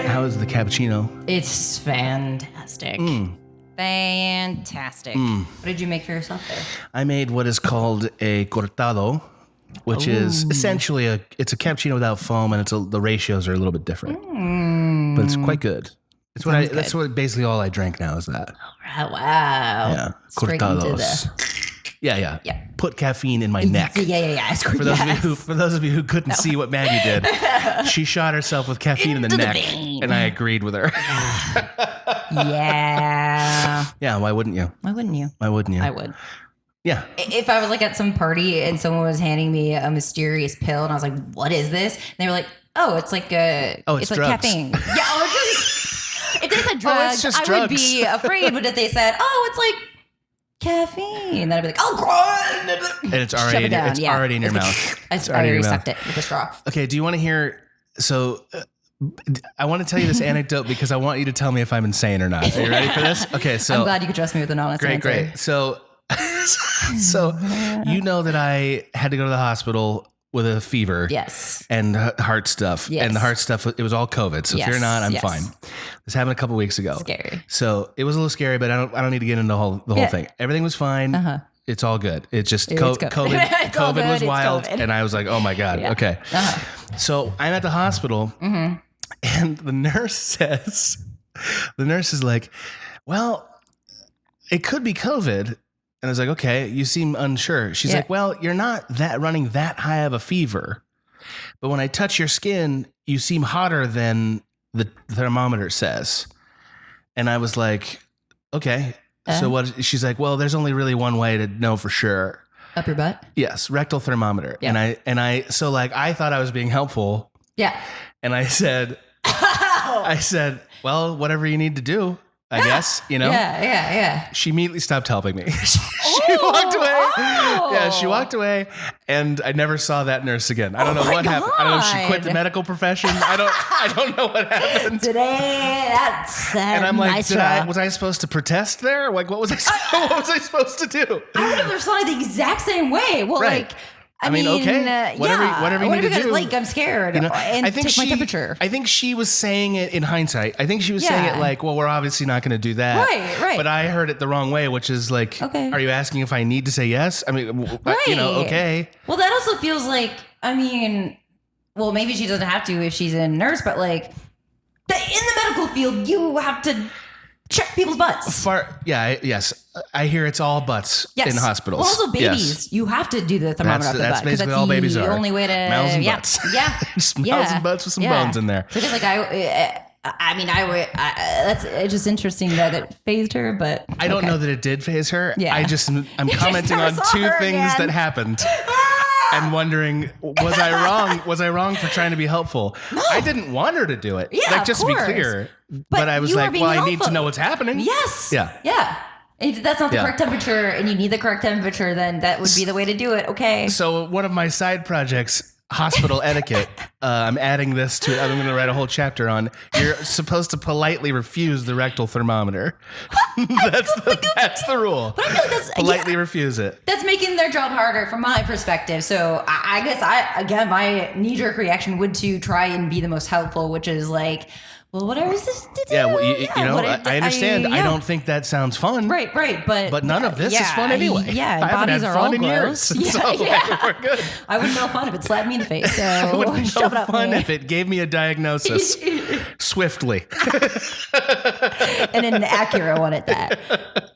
How is the cappuccino? It's fantastic. Fantastic. What did you make for yourself there? I made what is called a cortado, which is essentially it's a cappuccino without foam, and the ratios are a little bit different, but it's quite good. That's what basically all I drank now is that. Wow. Yeah, Straight cortados. Yeah. Put caffeine in my neck. Yeah. For those of you who couldn't see what Maggie did, she shot herself with caffeine in the neck, and I agreed with her. Yeah. Yeah. Why wouldn't you? Why wouldn't you? Why wouldn't you? I would. Yeah. If I was like at some party and someone was handing me a mysterious pill and I was like, "What is this?" And they were like, "Oh, it's like it's like drugs. caffeine." Yeah. Or just, if they said drugs, it's just I drugs. would be afraid. But if they said, "Oh, it's like caffeine," then I'd be like, "Oh, God!" And it's already already in your mouth. I already sucked it with a straw. Okay. Do you want to hear? So I want to tell you this anecdote because I want you to tell me if I'm insane or not. Are you ready for this? Okay. So I'm glad you could trust me with an honest answer. Great. So you know that I had to go to the hospital with a fever. Yes. And heart stuff. Yes. And the heart stuff, it was all COVID. So if you're not, I'm fine. This happened a couple weeks ago. Scary. So it was a little scary, but I don't need to get into the whole thing. Everything was fine. It's all good. It's just COVID was wild. And I was like, oh my God. Yeah. Okay. So I'm at the hospital and the nurse is like, well, it could be COVID. And I was like, okay, you seem unsure. She's like, well, you're not running that high of a fever, but when I touch your skin, you seem hotter than the thermometer says. And I was like, okay. So what? She's like, well, there's only really one way to know for sure. Up your butt? Yes, rectal thermometer. Yeah. I thought I was being helpful. Yeah. And I said, well, whatever you need to do. I guess, Yeah. She immediately stopped helping me. She walked away. Yeah, she walked away, and I never saw that nurse again. I don't know what happened. I don't know if she quit the medical profession. I don't know what happened. Today, that's and I'm like, was I supposed to protest there? Like, what was I supposed to do? I would have responded the exact same way. Well, right. I mean, okay, whatever you need to do. Like, I'm scared. And take my temperature. I think she was saying it in hindsight. I think she was saying it like, well, we're obviously not going to do that. Right. But I heard it the wrong way, which is like, are you asking if I need to say yes? I mean, okay. Well, that also feels like, maybe she doesn't have to if she's a nurse, but like, in the medical field, you have to check people's butts. Yes. I hear it's all butts in hospitals. Well, also babies. You have to do the thermometer up the butt. That's basically all babies are. The only way to... Mouths and butts. Yeah. Mouths and butts with some bones in there. So just like it's just interesting that it phased her, but... I don't know that it did phase her. Yeah. I'm commenting on two things that happened. And wondering, was I wrong? Was I wrong for trying to be helpful? No. I didn't want her to do it. Yeah, like, just to be clear. But I was like, well, I need to know what's happening. Yes. Yeah. And if that's not the correct temperature and you need the correct temperature, then that would be the way to do it. Okay. So one of my side projects, hospital etiquette, I'm adding this to, I'm going to write a whole chapter on, you're supposed to politely refuse the rectal thermometer. That's the rule. But I feel like that's... Politely refuse it. That's making their job harder from my perspective. So I guess my knee-jerk reaction would to try and be the most helpful, which is like, well, whatever is this to do? Yeah, well, I understand. I don't think that sounds fun. Right. But none of this is fun anyway. Yeah, I haven't bodies had are fun all in gross. years. So we're good. I wouldn't know fun if it slapped me in the face. So I wouldn't shove it know up fun me. if it gave me a diagnosis swiftly. And an accurate one at that.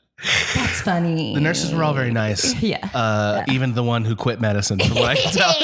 That's funny. The nurses were all very nice. Yeah. Even the one who quit medicine, from what I can tell.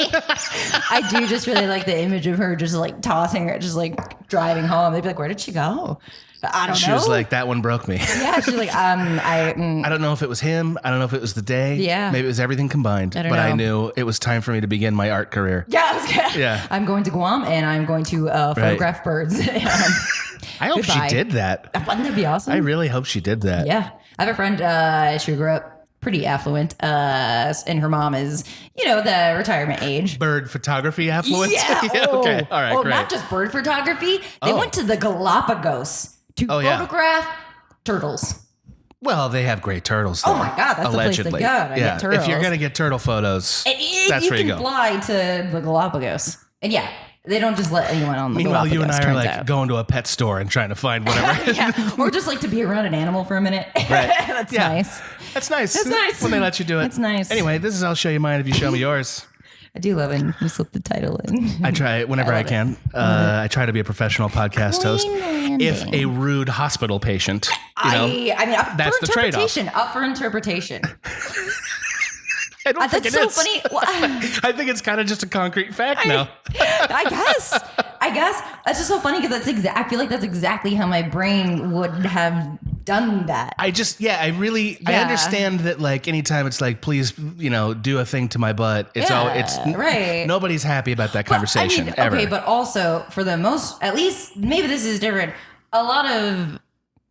I do just really like the image of her just like tossing her, just like driving home. They'd be like, where did she go? But I don't know. She was like, that one broke me. Yeah, she's like, I don't know if it was him. I don't know if it was the day. Yeah. Maybe it was everything combined. I don't know. I knew it was time for me to begin my art career. Yeah. I'm going to Guam and I'm going to photograph birds. I hope she did that. Wouldn't that be awesome? I really hope she did that. Yeah. I have a friend, she grew up pretty affluent, and her mom is, the retirement age. Bird photography affluent? Yeah. Okay. All right, great. Not just bird photography. They went to the Galapagos to photograph turtles. Well, they have great turtles there. Oh my God, that's allegedly. the place to go. Get turtles. If you're going to get turtle photos, that's where you go. You can fly to the Galapagos. And yeah, they don't just let anyone on the Meanwhile, you and I are like out. going to a pet store and trying to find whatever. Yeah, or just like to be around an animal for a minute. Right. That's nice. That's nice. That's nice. When they let you do it. It's nice. Anyway, this is I'll show you mine if you show me yours. I do love it. You slip the title in. I try whenever I can. I try to be a professional podcast host. If a rude hospital patient, I mean, that's the trade-off. Up for interpretation. I don't think that's it so is. funny. I think it's kind of just a concrete fact now. I guess that's just so funny because I feel like that's exactly how my brain would have done that. I understand that like anytime it's like, please, do a thing to my butt. It's right. Nobody's happy about that conversation ever. Okay, but also for the most, at least maybe this is different. A lot of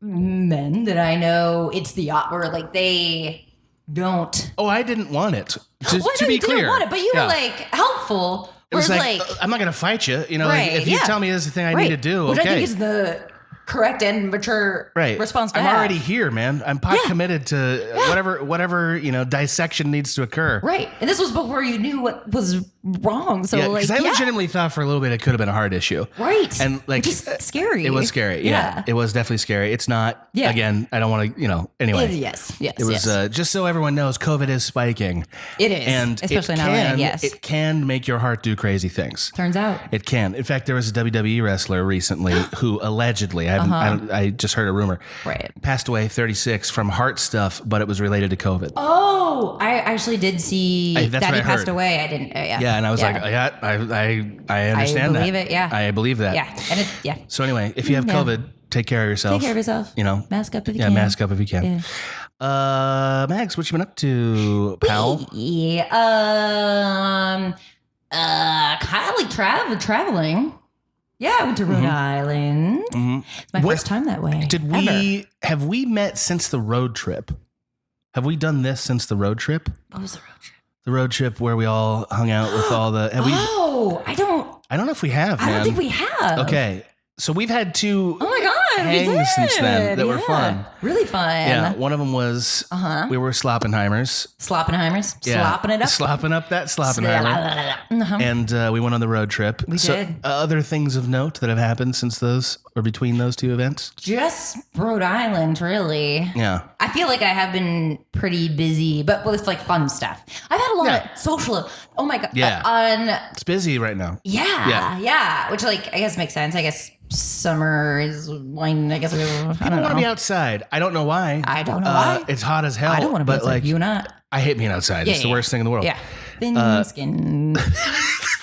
men that I know, it's the where like they don't. Oh, I didn't want it. To be you clear, didn't want it, but you were like helpful. It was like, I'm not going to fight you. Right, like, if you tell me this is the thing I need to do, which okay. I think is the correct and mature response to I'm have. already here, man. I'm pot committed to whatever dissection needs to occur. Right. And this was before you knew what was wrong. So because I legitimately thought for a little bit it could have been a hard issue. Right. And like it's scary. It was scary. Yeah. It was definitely scary. It's not again, I don't want to, anyway. Yes. It was just so everyone knows COVID is spiking. It is. And especially now. It can make your heart do crazy things. Turns out. It can. In fact, there was a WWE wrestler recently who allegedly I just heard a rumor. Right. Passed away 36 from heart stuff, but it was related to COVID. Oh, I actually did see that he passed away. I didn't. Yeah, and I was like, I understand that. I believe it. Yeah. I believe that. Yeah. So anyway, if you have COVID, take care of yourself. Take care of yourself. Mask up if you can. Yeah, mask up if you can. Yeah. Max, what you been up to, pal? Kind of like traveling. Yeah, I went to Rhode Island. Mm-hmm. It's my first time that way. Have we met since the road trip? Have we done this since the road trip? What was the road trip? The road trip where we all hung out with all the... I don't know if we have, man. I don't think we have. Okay. So we've had two hangs since then that were fun. Really fun. Yeah. One of them was we were Sloppenheimers. Yeah. Slopping it up. Slopping up that Sloppenheimer. And we went on the road trip. We did. Other things of note that have happened since those or between those two events? Just Rhode Island, really. Yeah. I feel like I have been pretty busy, but with like fun stuff. I've had a lot of social. Oh my God. Yeah. It's busy right now. Yeah. Which I guess makes sense. I guess summer is winding. I guess people want to be outside. I don't know why. It's hot as hell. I don't want to be outside. Like, you not. I hate being outside. It's the worst thing in the world. Yeah. Thin skin.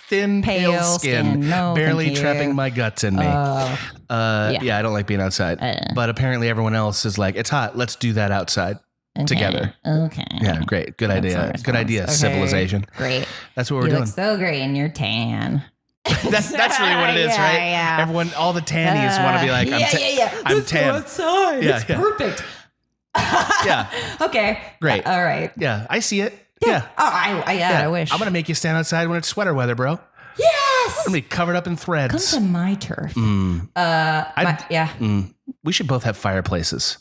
Thin, pale skin. No, barely trapping my guts in me. Yeah, I don't like being outside. But apparently everyone else is like, it's hot. Let's do that outside. Together. Okay. Yeah, great. Good idea. Good idea, okay. Civilization. Great. That's what we're doing. You look so great in your tan. That's really what it is, right? Yeah. Everyone, all the tannies want to be like, I'm Let's tan. Go outside. It's perfect. Yeah. Okay. Great. All right. Yeah, I see it. Yeah. Oh, I wish. I'm gonna make you stand outside when it's sweater weather, bro. Yes. I'm gonna be covered up in threads. Come to my turf. We should both have fireplaces.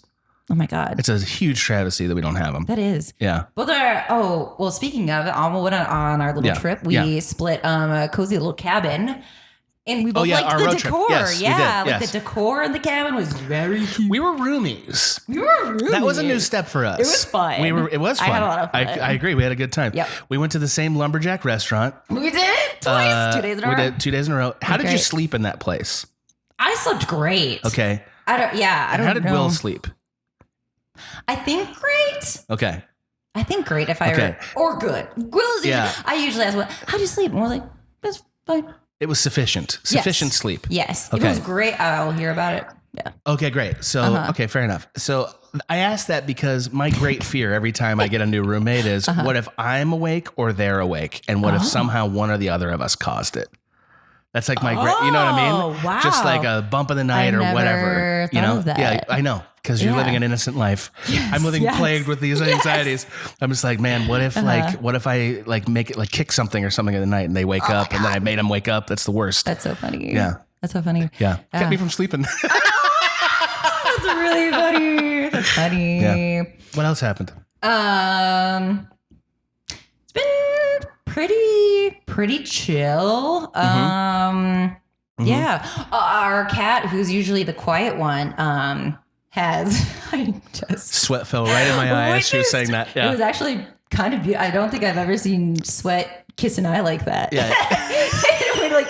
Oh my God. It's a huge travesty that we don't have them. That is. Yeah. Well, speaking of, on our little trip, we split a cozy little cabin. And we both liked the decor. Yes, the decor in the cabin was very cute. We were roomies. That That was a new step for us. It was fun. It was fun. I had a lot of fun. I agree. We had a good time. Yep. We went to the same lumberjack restaurant. We did twice. 2 days in a row. We did 2 days in a row. How did you sleep in that place? I slept great. Okay. I don't know. How did Will sleep? I think great. Okay. I think great if I or good. Will's I usually ask, how do you sleep? And we're like, that's fine. It was sufficient. Sufficient sleep. Yes. Okay. If it was great, I'll hear about it. Yeah. Okay, great. So, okay, fair enough. So I asked that because my great fear every time I get a new roommate is what if I'm awake or they're awake? And what if somehow one or the other of us caused it? That's like my great, you know what I mean? Wow. Just like a bump of the night or whatever. You know? Of that. Yeah, I know. Because you're living an innocent life. Yes, I'm living plagued with these anxieties. I'm just like, man, what if I make it kick something or something in the night and they wake up and then I made them wake up? That's the worst. That's so funny. Yeah. That's so funny. Yeah. Kept me from sleeping. That's really funny. That's funny. Yeah. What else happened? It's been pretty chill. Yeah. Our cat, who's usually the quiet one, has sweat fell right in my eye as she was saying that. Yeah. It was actually kind of beautiful. I don't think I've ever seen sweat kiss an eye like that. Yeah. We're like,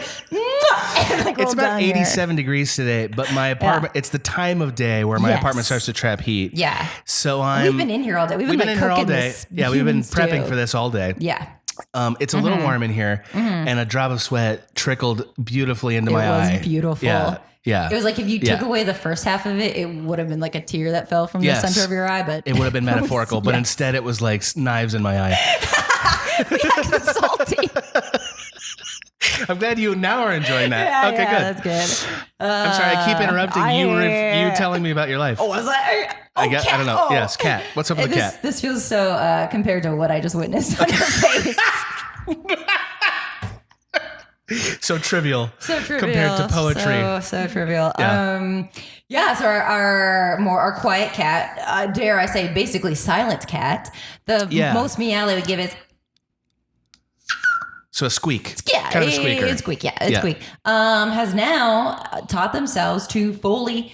it's about 87 degrees today, but my apartment, it's the time of day where my apartment starts to trap heat. Yeah. So we've been in here all day. We've been in here all day. Yeah. We've been prepping for this all day. Yeah. It's a little warm in here, and a drop of sweat trickled beautifully into my eye. It was beautiful. Yeah. Yeah. It was like if you took away the first half of it, it would have been like a tear that fell from the center of your eye. But it would have been metaphorical. But instead, it was like knives in my eye. It's salty. I'm glad you now are enjoying that. Okay, good. That's good. I'm sorry, I keep interrupting you telling me about your life. Oh, was that? I don't know. Oh. Yes, cat. What's up with the cat? This feels so compared to what I just witnessed on your face. So trivial compared to poetry. So trivial. Yeah. So our quiet cat, dare I say, basically silent cat. The most meow they would give is. So a squeak. Yeah, kind of a squeaker. It's squeak. Yeah, it's squeak. Has now taught themselves to fully.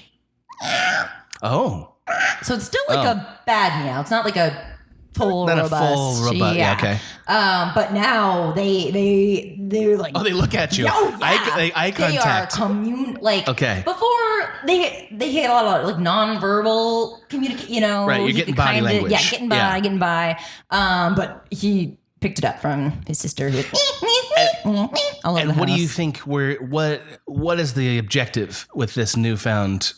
Oh. So it's still like a bad meow. It's not like a full not robust. A full robust. Yeah. Okay. But now they're like. Oh, they look at you. Oh, yeah. Eye contact. They are okay. Before they had a lot of like nonverbal communicate. You know. Right. You're getting body language. Yeah. Getting by. But he picked it up from his sister. Who and what do you think? What is the objective with this newfound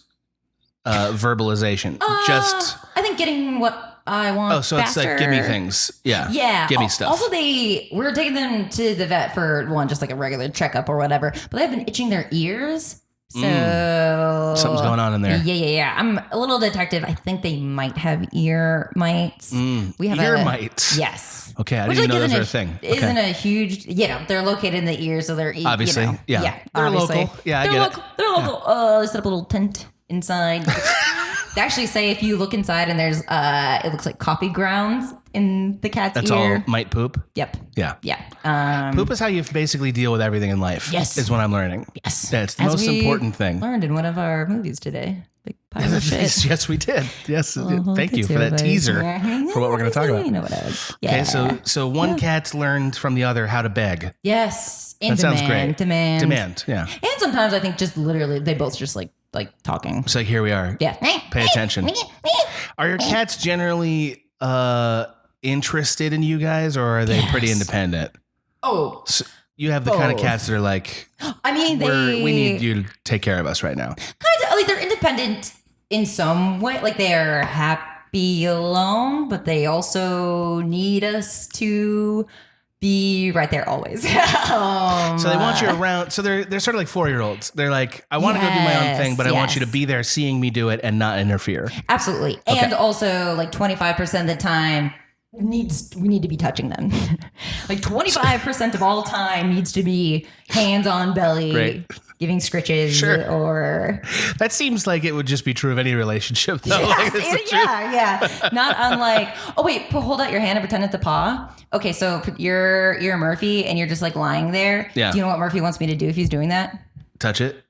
verbalization? I think getting what I want. Oh, so faster. It's like give me things. Yeah. Yeah. Give me stuff. Also, we're taking them to the vet for one, just like a regular checkup or whatever. But they've been itching their ears. So something's going on in there. Yeah. I'm a little detective. I think they might have ear mites. We have ear mites. Yes. Okay, I didn't even know those were a thing. Isn't a huge. They're located in the ear, so they're obviously. Yeah. They're obviously. Local. Yeah, I get get it. They're local. They set up a little tent inside. They actually say if you look inside and there's it looks like coffee grounds in the cat's That's ear. all mite poop? Yep. Yeah. Poop is how you basically deal with everything in life. Yes. Is what I'm learning. Yes. That's the most important thing. Learned in one of our movies today. Big pile of shit. Yes, we did. Yes. Thank you for that teaser for what we're going to talk about. You know what I was. Yeah. Okay, so one cat's learned from the other how to beg. Yes. And that sounds great. Demand. Yeah. And sometimes I think just literally they both just like talking. It's like, here we are. Yeah. Pay attention. Are your cats generally interested in you guys, or are they pretty independent? Oh. So you have the kind of cats that are like, I mean, we need you to take care of us right now. Kind of like they're independent in some way. Like they are happy alone, but they also need us to be right there always. So they want you around. So they're sort of like 4-year-olds. They're like, I want to go do my own thing, but I want you to be there seeing me do it and not interfere. Absolutely. Okay. And also like 25% of the time we need to be touching them. Like 25% of all time needs to be hands on belly. Great. Giving scritches or... That seems like it would just be true of any relationship, though. Yes, yeah. Not unlike... Oh, wait. Hold out your hand and pretend it's a paw. Okay, so you're Murphy and you're just like lying there. Yeah. Do you know what Murphy wants me to do if he's doing that? Touch it.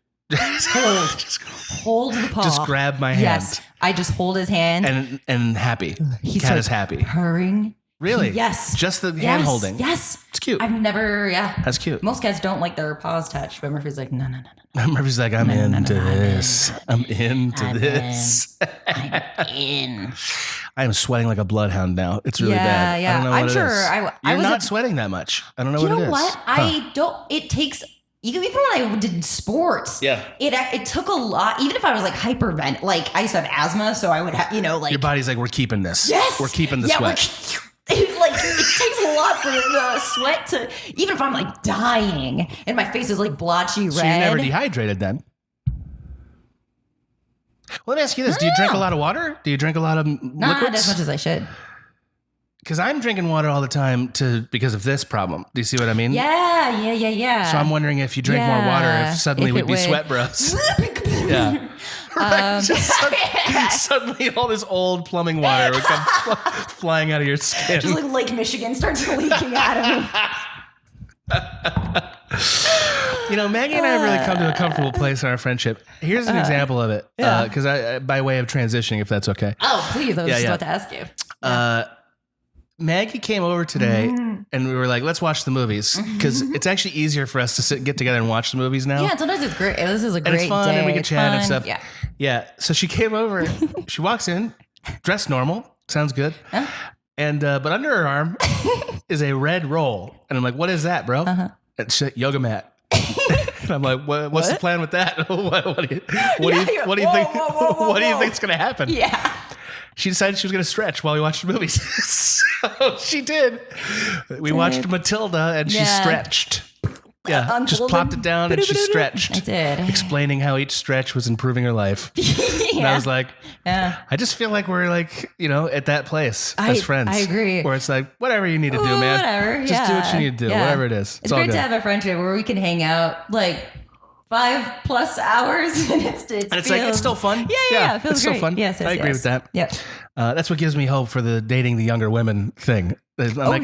Hold the paw. Just grab my hand. Yes. I just hold his hand. And happy. Cat is happy. Purring. Really? Yes. Just the hand holding. Yes. It's cute. I've never, That's cute. Most cats don't like their paws touched, but Murphy's like, no. Murphy's like, I'm into this. I'm into this. I'm in. I am sweating like a bloodhound now. It's really bad. Yeah. I don't know what I'm it sure. is. You're not sweating that much. I don't know what it is. You know what? I don't. It takes. Even when I did sports, it took a lot. Even if I was like hypervent, like I used to have asthma, so I would have, like your body's like, we're keeping this. Yes, we're keeping the sweat. It takes a lot for the sweat to. Even if I'm like dying and my face is like blotchy red. So you're never dehydrated then. Well, let me ask you this: do you drink a lot of water? Do you drink a lot of liquids? Not as much as I should. Because I'm drinking water all the time because of this problem. Do you see what I mean? Yeah. So I'm wondering if you drink more water, if suddenly we'd be sweat bros. Yeah. Right. Suddenly all this old plumbing water would come flying out of your skin. Just like Lake Michigan starts leaking out of me. Maggie and I have really come to a comfortable place in our friendship. Here's an example of it, because I by way of transitioning, if that's okay. Oh, please! I was just about to ask you. Maggie came over today, and we were like, "Let's watch the movies," because it's actually easier for us to get together and watch the movies now. Yeah, sometimes it's great. This is a great and it's fun, day. and we can chat and stuff. Yeah. So she came over. She walks in, dressed normal. Sounds good. And but under her arm is a red roll, and I'm like, "What is that, bro?" It's a yoga mat. And I'm like, "What's the plan with that? What do you think? What do you think's gonna happen?" Yeah. She decided she was going to stretch while we watched the movies. So she did. We watched Matilda and she stretched. Yeah, just plopped it down and she stretched. I did. Explaining how each stretch was improving her life. And I was like, I just feel like we're like, at that place as friends. I agree. Where it's like, whatever you need to do, man. Whatever. Just do what you need to do. Yeah. Whatever it is. It's great to have a friendship where we can hang out like 5+ hours, and it's like it's still fun. Yeah, it feels it's great. Still fun. Yes, I agree with that. Yeah, that's what gives me hope for the dating the younger women thing. I'm I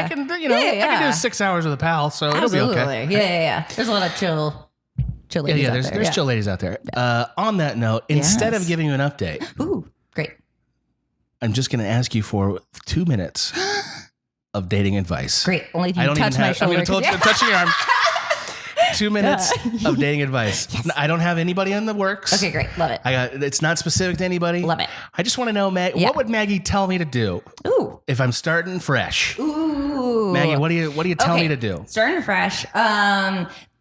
can I can do 6 hours with a pal, so absolutely. It'll be okay. Yeah. There's a lot of chill ladies out there. There's chill ladies out there. On that note, instead of giving you an update, great. I'm just going to ask you for 2 minutes of dating advice. Great. Only if you touch my shoulder. I'm going to touch your arm. 2 minutes of dating advice. Yes. I don't have anybody in the works. Okay, great. Love it. It's not specific to anybody. Love it. I just want to know, what would Maggie tell me to do? Ooh. If I'm starting fresh? Ooh. Maggie, what do you tell me to do? Starting fresh.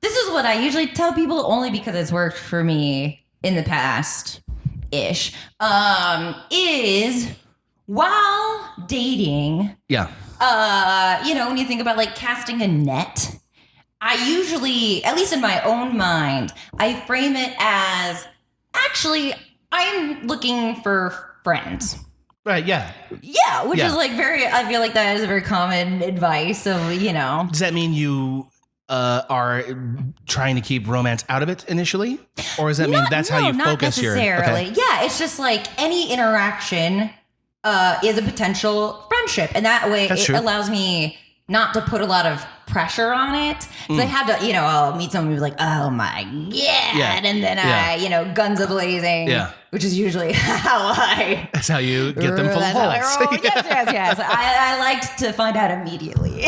This is what I usually tell people only because it's worked for me in the past-ish. Is while dating. Yeah. When you think about like casting a net, I usually, at least in my own mind, I frame it as actually I'm looking for friends. Right, yeah. Yeah, which is like I feel like that is very common advice of, Does that mean you are trying to keep romance out of it initially? Or does that mean that's how you focus your... Not necessarily. Okay. Yeah, it's just like any interaction is a potential friendship. And that way it allows me not to put a lot of pressure on it. Because I had to, I'll meet someone who's like, oh my God. Yeah. And then guns a-blazing. Yeah. Which is usually That's how you get them full of holes. Yes. I liked to find out immediately.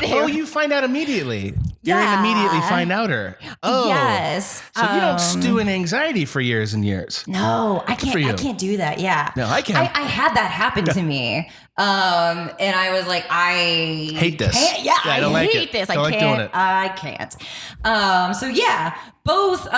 You find out immediately. You're an immediately find outer. Oh. Yes. So you don't stew in anxiety for years and years. No, I can't. I can't do that. Yeah. No, I can. I had that happen to me. And I was like, I hate this. I don't like it. This. Don't like doing it. I can't. So yeah, both. But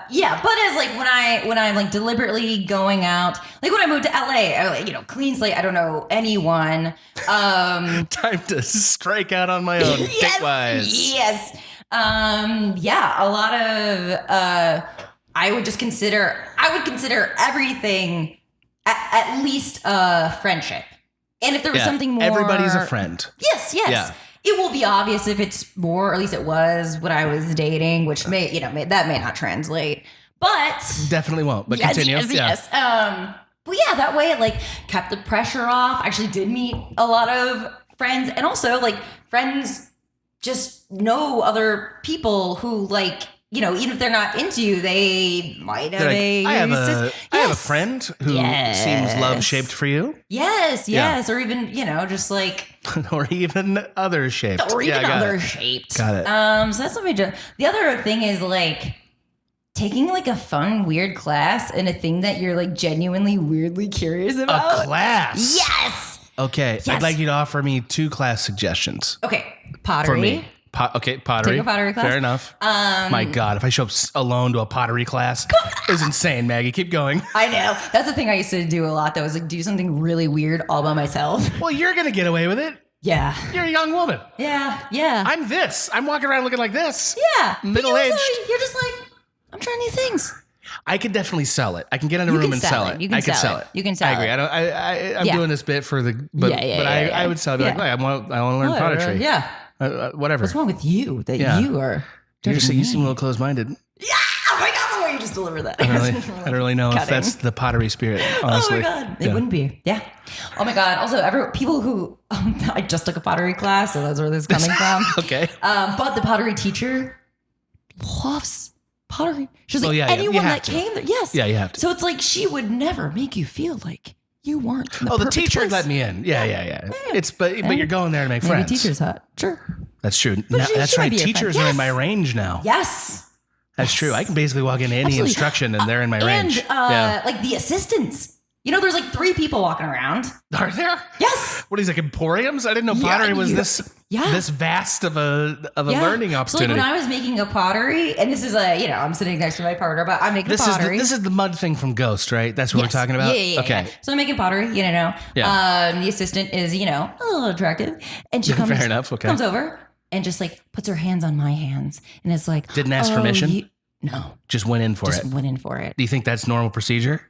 as like when I'm like deliberately going out, like when I moved to LA, clean slate. I don't know anyone. Time to strike out on my own, date-wise. Yes. A lot of. I would consider everything at least a friendship. And if there was something more... Everybody's a friend. Yes. Yeah. It will be obvious if it's more, or at least it was when I was dating, which may not translate. But... Definitely won't, but continue. Yes. But yeah, that way it like kept the pressure off. I actually did meet a lot of friends. And also like friends just know other people who like... even if they're not into you, they might have I have a friend who seems love-shaped for you. Yes. Or even, just like... or even other-shaped. Other-shaped. Got it. So that's something to... The other thing is, like, taking, like, a fun, weird class and a thing that you're, like, genuinely, weirdly curious about. A class? Yes! Okay. Yes. I'd like you to offer me 2 class suggestions. Okay. Pottery. For me. Pottery. Take a pottery class. Fair enough. My God, if I show up alone to a pottery class, it's insane, Maggie. Keep going. I know. That's the thing I used to do a lot, though, is like do something really weird all by myself. Well, you're going to get away with it. Yeah. You're a young woman. Yeah. I'm this. I'm walking around looking like this. Yeah. Middle-aged. You're just like, I'm trying new things. I could definitely sell it. I can get in a room and sell it. I can sell it. You can sell it. I agree. I'm doing this bit for the... But I would sell it. Like, I want to learn pottery. Yeah. Whatever. What's wrong with you that you are? You seem a little closed-minded. Yeah. Oh my God, the way you just delivered that. I don't really know if that's the pottery spirit, honestly. Oh my God. It wouldn't be. Yeah. Oh my God. Also, people who... I just took a pottery class, so that's where this is coming from. Okay. But the pottery teacher loves pottery. She's like, anyone that came there. Yes. Yeah, you have to. So it's like she would never make you feel like you weren't. The teacher let me in. Yeah. It's but you're going there to make friends. Teacher's hot. Sure. That's true. That's right. Teachers are in my range now. Yes. That's true. I can basically walk into any instruction and they're in my range. And like the assistants. You know, there's like 3 people walking around. Are there? Yes. What are these, like emporiums? I didn't know pottery was this vast of a learning opportunity. So like when I was making a pottery, and this is I'm sitting next to my partner, but I'm making pottery. This is the mud thing from Ghost, right? That's what we're talking about? Yeah. Okay. So I'm making pottery, The assistant is, a little attractive. And she comes over and just like puts her hands on my hands. And it's like. Didn't ask permission? No. Just went in for it. Just went in for it. Do you think that's normal procedure?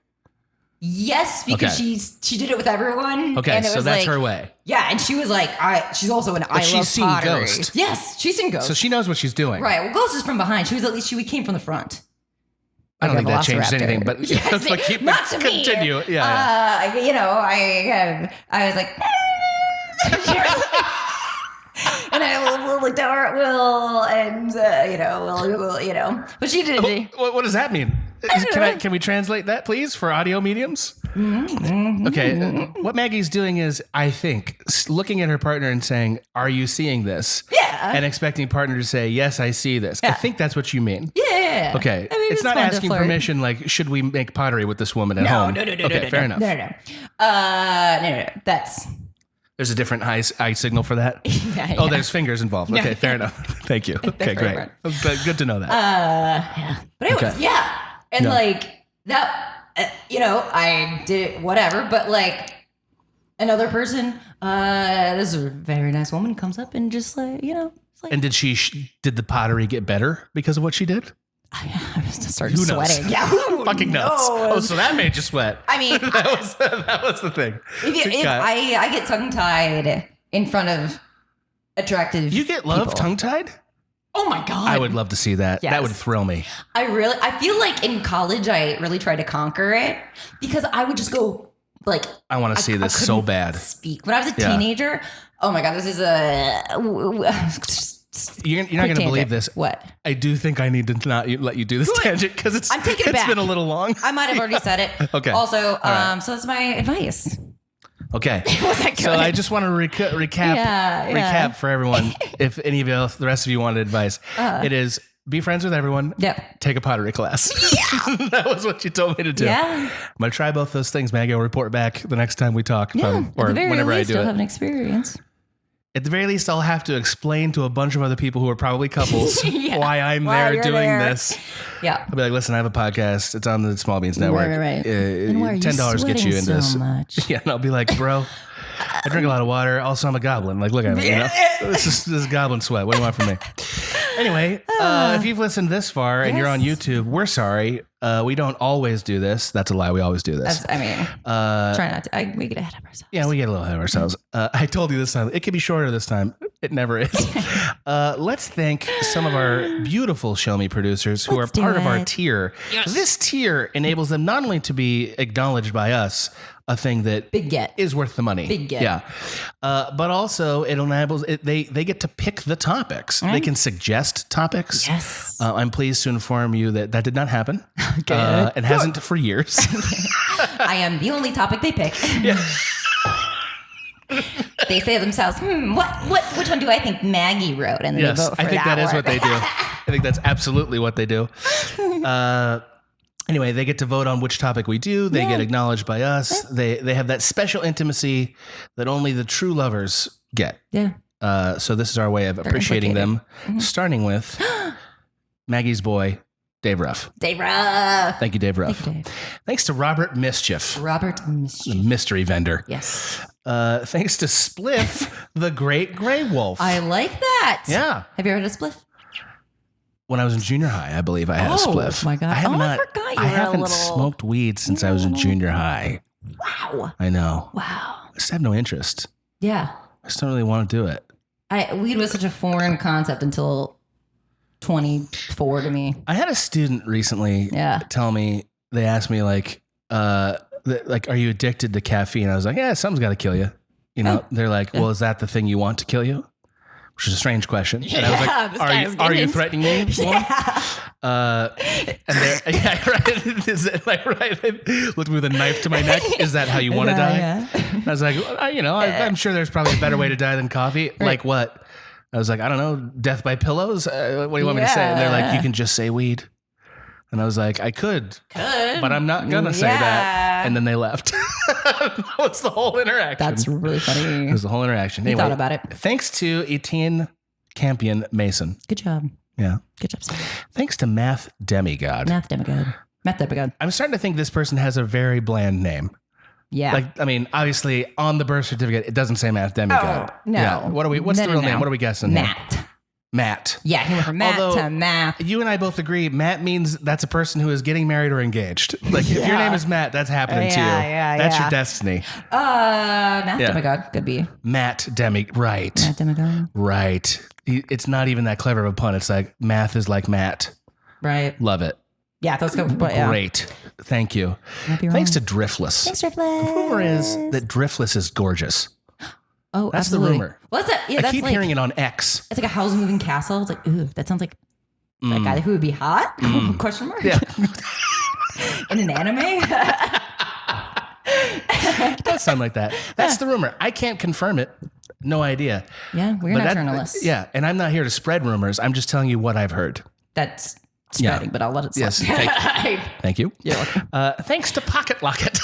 Yes, because she did it with everyone. Okay, and it so was that's like, her way. Yeah, and she was like, she's also an I love seen pottery. Ghost. Yes, she's seen Ghost. So she knows what she's doing. Right. Well, Ghost is from behind. We came from the front. I don't think that changed anything, but yes, like, continue. Me. Yeah. I was like, and I looked over at Will, and Will, but she did. What does that mean? Can we translate that, please, for audio mediums? Mm-hmm. Okay. What Maggie's doing is, I think, looking at her partner and saying, "Are you seeing this?" Yeah. And expecting partner to say, "Yes, I see this." Yeah. I think that's what you mean. Yeah. Okay. It's not asking permission. Like, should we make pottery with this woman at home? No. Okay, fair enough. No. That's. There's a different eye signal for that? Yeah. Oh, there's fingers involved. Okay, fair enough. Thank you. Okay, great. Good to know that. Yeah. But anyways, And like that, I did whatever, but like another person, this is a very nice woman comes up and just like, it's like. And did the pottery get better because of what she did? I started sweating. Yeah, who fucking knows? Oh, so that made you sweat. I mean, that was the thing. If I get tongue tied in front of attractive. You get love tongue tied? Oh my God. I would love to see that. Yes. That would thrill me. I feel like in college I really tried to conquer it because I would just go like. I want to see this so bad. Speak when I was a teenager. Oh my God, this is You're not going to believe this. What? I do think I need to not let you do this tangent because I'm taking it back. It's been a little long. I might have already said it. Okay. Also, so that's my advice. Okay. Was that good? So I just want to recap for everyone. If any of you, the rest of you wanted advice, it is be friends with everyone. Yep. Take a pottery class. Yeah. That was what you told me to do. Yeah. I'm going to try both those things, Maggie. I'll report back the next time we talk. Or whenever I do it. You'll have an experience. At the very least, I'll have to explain to a bunch of other people who are probably couples why I'm there doing this. Yeah. I'll be like, listen, I have a podcast. It's on the Small Beans Network. Right. And why are you $10 gets you into this. So much? Yeah, and I'll be like, bro, I drink a lot of water. Also, I'm a goblin. Like, look at me. This is goblin sweat. What do you want from me? Anyway, if you've listened this far and you're on YouTube, we're sorry. We don't always do this. That's a lie. We always do this. Try not to. We get ahead of ourselves. Yeah, we get a little ahead of ourselves. I told you this time. It could be shorter this time. It never is. Let's thank some of our beautiful Show Me producers who are part of our tier. Yes. This tier enables them not only to be acknowledged by us, a thing that is worth the money. Big get. Yeah. But also it enables they get to pick the topics. They can suggest topics. Yes. I'm pleased to inform you that did not happen. And hasn't for years. I am the only topic they pick. Yeah. They say to themselves, which one do I think Maggie wrote? And then they vote for I think that is one. what they do. I think that's absolutely what they do. Anyway, they get to vote on which topic we do. They get acknowledged by us. They have that special intimacy that only the true lovers get. Yeah. So this is our way of appreciating them, starting with Maggie's boy, Dave Ruff. Dave Ruff. Thank you, Dave Ruff. Thank you, Dave. Thanks to Robert Mischief. The mystery vendor. Yes. Thanks to Spliff, the Great Gray Wolf. I like that. Yeah. Have you heard of Spliff? When I was in junior high, I believe I had a spliff. Oh my God. I forgot you I haven't smoked weed since I was in junior high. Wow. I know. Wow. I just have no interest. Yeah. I just don't really want to do it. Weed was such a foreign concept until 24 to me. I had a student recently tell me, they asked me like, are you addicted to caffeine? I was like, yeah, something's got to kill you. They're like, well, is that the thing you want to kill you? which is a strange question. And I was like, are you threatening me? Yeah. And right. Is it like, right? Looked me with a knife to my neck. Is that how you want to die? Yeah. I was like, I'm sure there's probably a better way to die than coffee. Right. Like what? I was like, I don't know, death by pillows? What do you want me to say? And they're like, you can just say weed. And I was like, I could, but I'm not going to say that. And then they left. That was the whole interaction. That's really funny. It was the whole interaction. Anyway, thought about it. Thanks to Etienne Campion Mason. Good job. Yeah. Good job, sir. Thanks to Math Demigod. Math Demigod. I'm starting to think this person has a very bland name. Yeah. Like, I mean, obviously on the birth certificate, it doesn't say Math Demigod. Oh, no. Yeah. What's the real name? What are we guessing? Matt. Yeah, he went from Matt to Math. You and I both agree, Matt means that's a person who is getting married or engaged. Like, if your name is Matt, that's happening to you. That's your destiny. Matt Demigod could be. Matt Demigod. Right. It's not even that clever of a pun. It's like, math is like Matt. Right. Love it. Yeah, those go. Great. Thank you. Thanks to Driftless. Thanks, Driftless. The rumor is that Driftless is gorgeous. Oh, that's absolutely. the rumor. What's that? Yeah, I keep hearing it on X. It's like a house moving castle. It's like, ooh, that sounds like that guy who would be hot? Question mark. Yeah. In an anime. It does sound like that. That's the rumor. I can't confirm it. No idea. Yeah, we're not journalists. Yeah, and I'm not here to spread rumors. I'm just telling you what I've heard. That's spreading, but I'll let it slide. Yes, thank you. You're welcome. Thanks to Pocket Locket.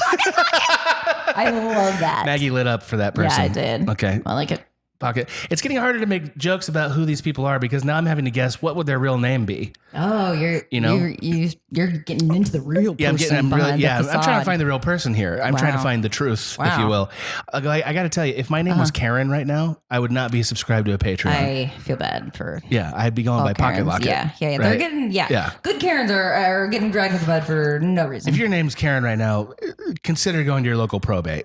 I love that. Maggie lit up for that person. Yeah, I did. Okay. I like it. Pocket. It's getting harder to make jokes about who these people are because now I'm having to guess what would their real name be. Oh, you're getting into the real person. I'm trying to find the real person here. I'm trying to find the truth, if you will. I got to tell you, if my name was Karen right now, I would not be subscribed to a Patreon. I feel bad for. Yeah, I'd be going by Karens. Pocket Locket. Yeah. Right? They're getting good Karens are getting dragged into bed for no reason. If your name's Karen right now, consider going to your local probate.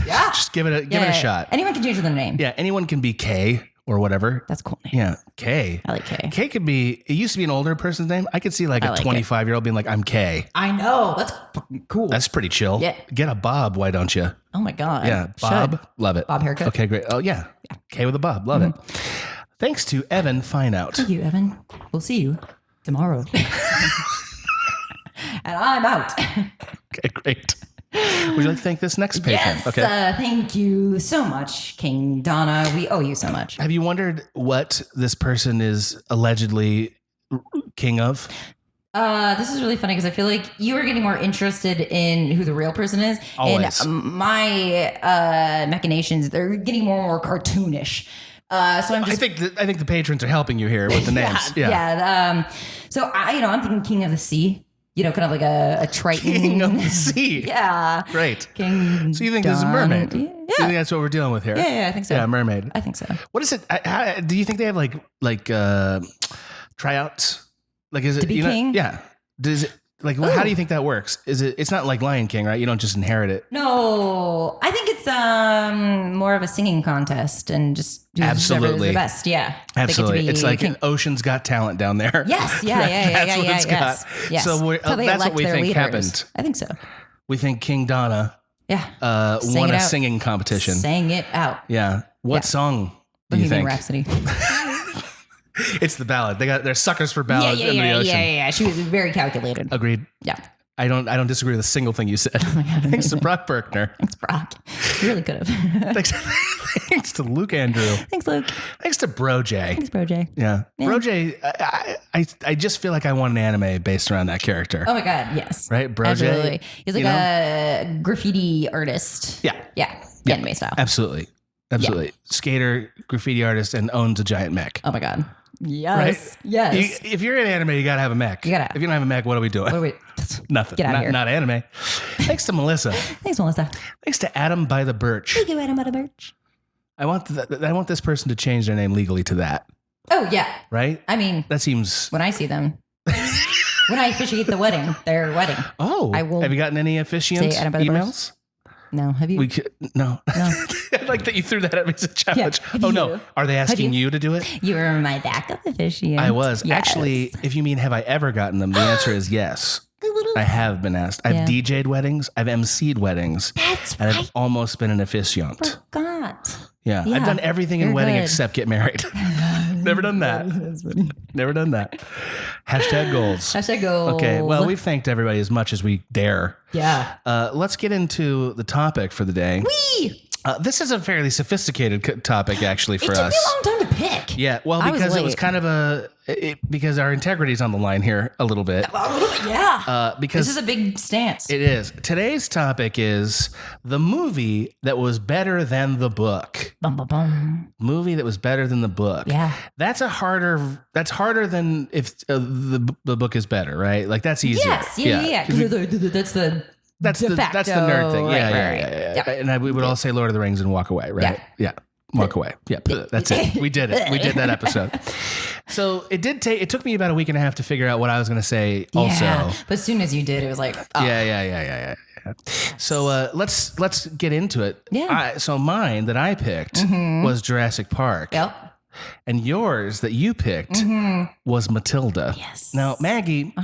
Yeah. Just give it a shot. Anyone can change their name. Yeah, anyone can be K or whatever. That's a cool name. Yeah, K. I like K. K could be, it used to be an older person's name. I could see like a 25-year-old being like, I'm K. I know. That's fucking cool. That's pretty chill. Yeah. Get a Bob, why don't you? Oh my God. Yeah, Bob. Love it. Bob haircut. Okay, great. Oh, yeah. K with a Bob. Love it. Thanks to Evan Fineout. Thank you, Evan. We'll see you tomorrow. And I'm out. Okay, great. Would you like to thank this next patron? Yes. Okay. Thank you so much, King Donna. We owe you so much. Have you wondered what this person is allegedly king of? This is really funny because I feel like you are getting more interested in who the real person is. Always. And my machinations, they're getting more and more cartoonish. So I'm just. I think the patrons are helping you here with the names. So I'm thinking King of the Sea. Kind of like a Triton. King of the Sea. Yeah. Great. King. So you think this is a mermaid? Yeah. You think that's what we're dealing with here? Yeah, I think so. Yeah, mermaid. I think so. What is it? Do you think they have like tryouts? Like, is it to be king? Yeah. Does it how do you think that works? It's not like Lion King, right? You don't just inherit it. No, I think it's more of a singing contest and just absolutely the best. Yeah, absolutely. It's like Ocean's Got Talent down there. Yes, yeah. That's what it's got. Yes. So that's what we think leaders. happened. I think so. We think King Donna won a singing competition. Sang it out. Yeah. What song do you think? Rhapsody. It's the ballad. They're suckers for ballads in the ocean. Yeah. She was very calculated. Agreed. Yeah. I don't disagree with a single thing you said. Oh my God, thanks to Brock Berkner. Thanks, Brock. You really could have. Thanks to Luke Andrew. Thanks, Luke. Thanks to Bro J. Thanks, Bro J. Yeah. Bro J, I just feel like I want an anime based around that character. Oh my God, yes. Right? Bro Absolutely. J. He's like a graffiti artist. Yeah. Anime style. Absolutely. Yeah. Skater, graffiti artist, and owns a giant mech. Oh my God. Yes. Right? Yes. If you're in anime, you gotta have a mech. If you don't have a mech, what are we doing? Nothing. Get out of here. Not anime. Thanks to Melissa. Thanks, Melissa. Thanks to Adam by the Birch. Thank you, Adam by the Birch. I want this person to change their name legally to that. Oh yeah. Right? I mean, that seems. When I see them, when I officiate their wedding. Oh. I will. Have you gotten any officiant emails? No, have you? No. I like that you threw that at me as a challenge. Yeah. No. Are they asking you to do it? You were my backup officiant. I was. Yes. Actually, if you mean have I ever gotten them, the answer is yes. I have been asked. I've DJ'd weddings. I've emceed weddings. That's and I've almost been an officiant. Forgot. Yeah. I've done everything in wedding except get married. Never done that. Never done that. Hashtag goals. Hashtag goals. Okay. Well, we've thanked everybody as much as we dare. Yeah. Let's get into the topic for the day. This is a fairly sophisticated topic, actually, for us. It took me a long time to pick. Yeah, well, because it was kind of because our integrity is on the line here a little bit. Yeah. Because this is a big stance. It is. Today's topic is the movie that was better than the book. Bum, bum, bum. Movie that was better than the book. Yeah. That's harder than if the book is better, right? Like that's easier. Yes. Yeah. That's the nerd thing. Right, Yeah. And we would all say Lord of the Rings and walk away, right? Yeah. Walk away. Yeah, that's it. We did it. We did that episode. So it took me about a week and a half to figure out what I was going to say also. But as soon as you did, it was like, oh. Yeah. So let's get into it. Yeah. So mine that I picked was Jurassic Park. Yep. And yours that you picked was Matilda. Yes. Now, Maggie,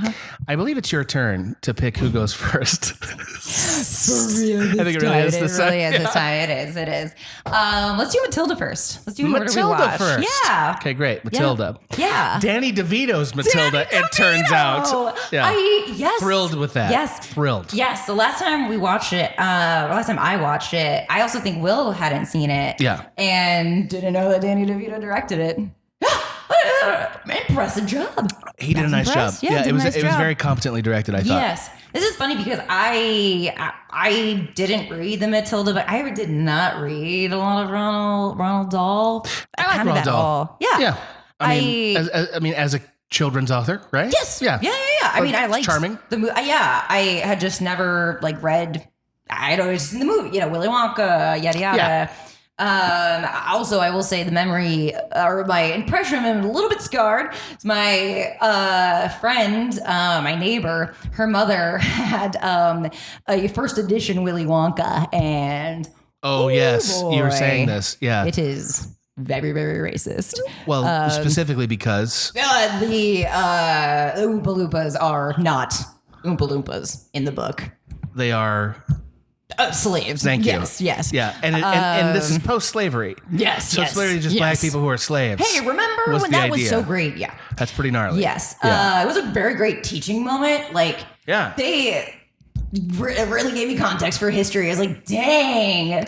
I believe it's your turn to pick who goes first. For real, I think it really is this time. It is. Let's do Matilda first. Let's do Matilda first. Yeah. Okay, great. Matilda. Yeah. Danny DeVito's Matilda, it turns out. Yeah. Yes. Thrilled with that. Yes. Thrilled. Yes. The last time we watched it, last time I watched it, I also think Will hadn't seen it. Yeah. And didn't know that Danny DeVito directed it. Impressive job. He did a nice job. Yeah, it was very competently directed, I thought. Yes. This is funny because I didn't read the Matilda, but I did not read a lot of Ronald Dahl. I like Ronald Dahl. Yeah. I mean, as a children's author, right? Yes. Yeah. I mean, I liked charming. The movie. I had just never read. I'd always seen the movie, Willy Wonka, yada yada. Yeah. Also, I will say the memory or my impression of him a little bit scarred. It's my friend, my neighbor, her mother had a first edition Willy Wonka, and yes, boy, you were saying this, yeah, it is very, very racist. Well, specifically because the Oompa Loompas are not Oompa Loompas in the book. They are. Slaves. Thank you. Yes. Yeah, and this is post-slavery. Yes. So it's literally just black people who are slaves. Hey, remember when that was so great? Yeah. That's pretty gnarly. Yes. Yeah. It was a very great teaching moment. They really gave me context for history. I was like, dang.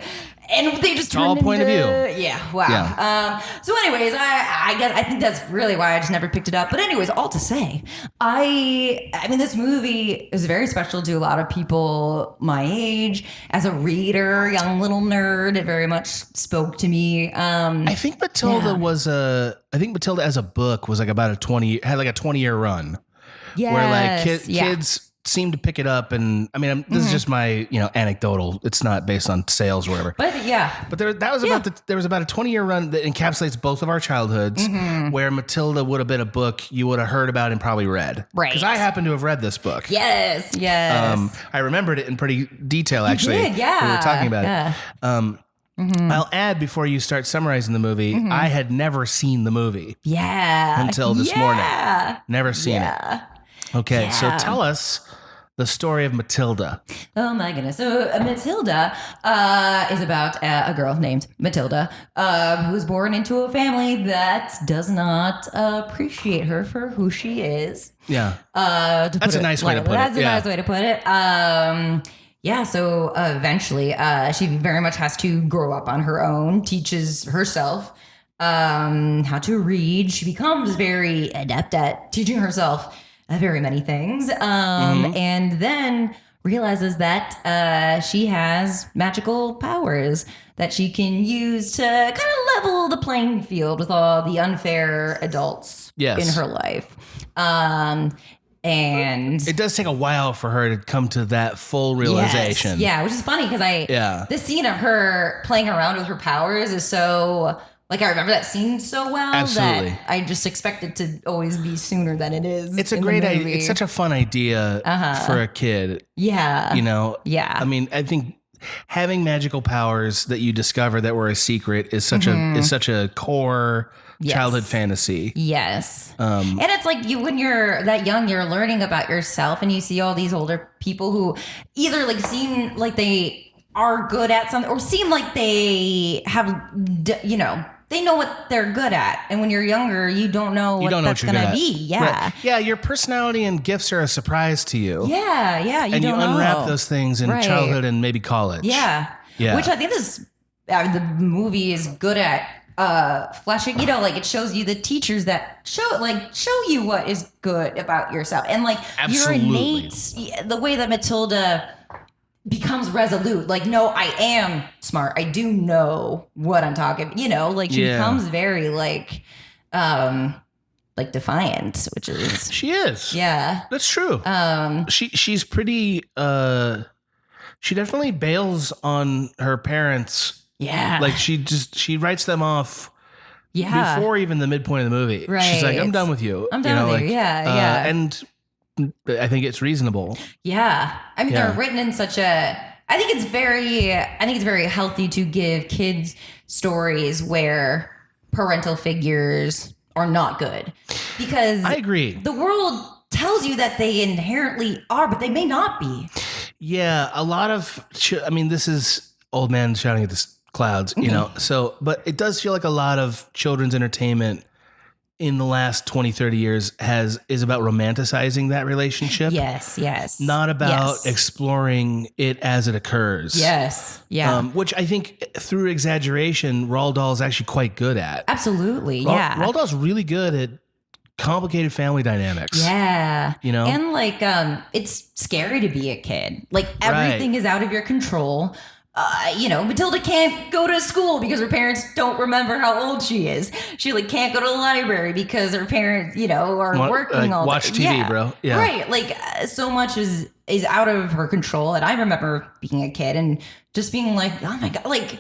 And they just turned all point of view. Yeah. Wow. Yeah. So anyways, I think that's really why I just never picked it up. But anyways, all to say, I mean, this movie is very special to a lot of people my age. As a reader, young little nerd, it very much spoke to me. I think Matilda I think Matilda as a book was about had a 20-year run. Yes. Where kids seemed to pick it up, and I mean, this is just my anecdotal. It's not based on sales or whatever. But there was about a 20-year run that encapsulates both of our childhoods, where Matilda would have been a book you would have heard about and probably read. Right. Because I happen to have read this book. Yes. I remembered it in pretty detail. Actually, you did, yeah. We were talking about it. I'll add before you start summarizing the movie, I had never seen the movie. Yeah. Until this morning. Never seen it. Okay, so tell us the story of Matilda. Oh my goodness. So Matilda is about a girl named Matilda who's born into a family that does not appreciate her for who she is. Yeah. That's a nice way to put it. That's a nice way to put it. So eventually she very much has to grow up on her own, teaches herself how to read. She becomes very adept at teaching herself very many things, and then realizes that she has magical powers that she can use to kind of level the playing field with all the unfair adults in her life. And it does take a while for her to come to that full realization. Yes. Yeah, which is funny because this scene of her playing around with her powers is so... I remember that scene so well that I just expect it to always be sooner than it is. It's a great idea. It's such a fun idea for a kid. Yeah. Yeah. I mean, I think having magical powers that you discover that were a secret is such a core childhood fantasy. Yes. And it's when you're that young, you're learning about yourself and you see all these older people who either seem like they are good at something or seem like they have, they know what they're good at. And when you're younger, you don't know what that's going to be. Yeah. Right. Yeah. Your personality and gifts are a surprise to you. Yeah. Yeah. And you unwrap those things in childhood and maybe college. Yeah. Yeah. Which I think the movie is good at flashing, it shows you the teachers that show you what is good about yourself. And your innate, the way that Matilda becomes resolute, no, I am smart. I do know what I'm talking, she becomes very defiant, which is. She is. Yeah. That's true. She's pretty, she definitely bails on her parents. Yeah. She writes them off. Yeah. Before even the midpoint of the movie. Right. She's like, I'm done with you. I'm done with you. Yeah. And I think it's reasonable. Yeah. I mean, they're written in such I think it's very healthy to give kids stories where parental figures are not good. Because I agree. The world tells you that they inherently are, but they may not be. Yeah. A lot of, this is old man shouting at the clouds, but it does feel like a lot of children's entertainment in the last 20, 30 years is about romanticizing that relationship. Yes. Not about exploring it as it occurs. Yes. Yeah. Which I think through exaggeration, Roald Dahl is actually quite good at. Absolutely. Roald Dahl's really good at complicated family dynamics. Yeah. And it's scary to be a kid. Everything is out of your control. Matilda can't go to school because her parents don't remember how old she is. She can't go to the library because her parents, are working all day. Watch TV, bro. Yeah. Right. So much is out of her control. And I remember being a kid and just being like, oh my God,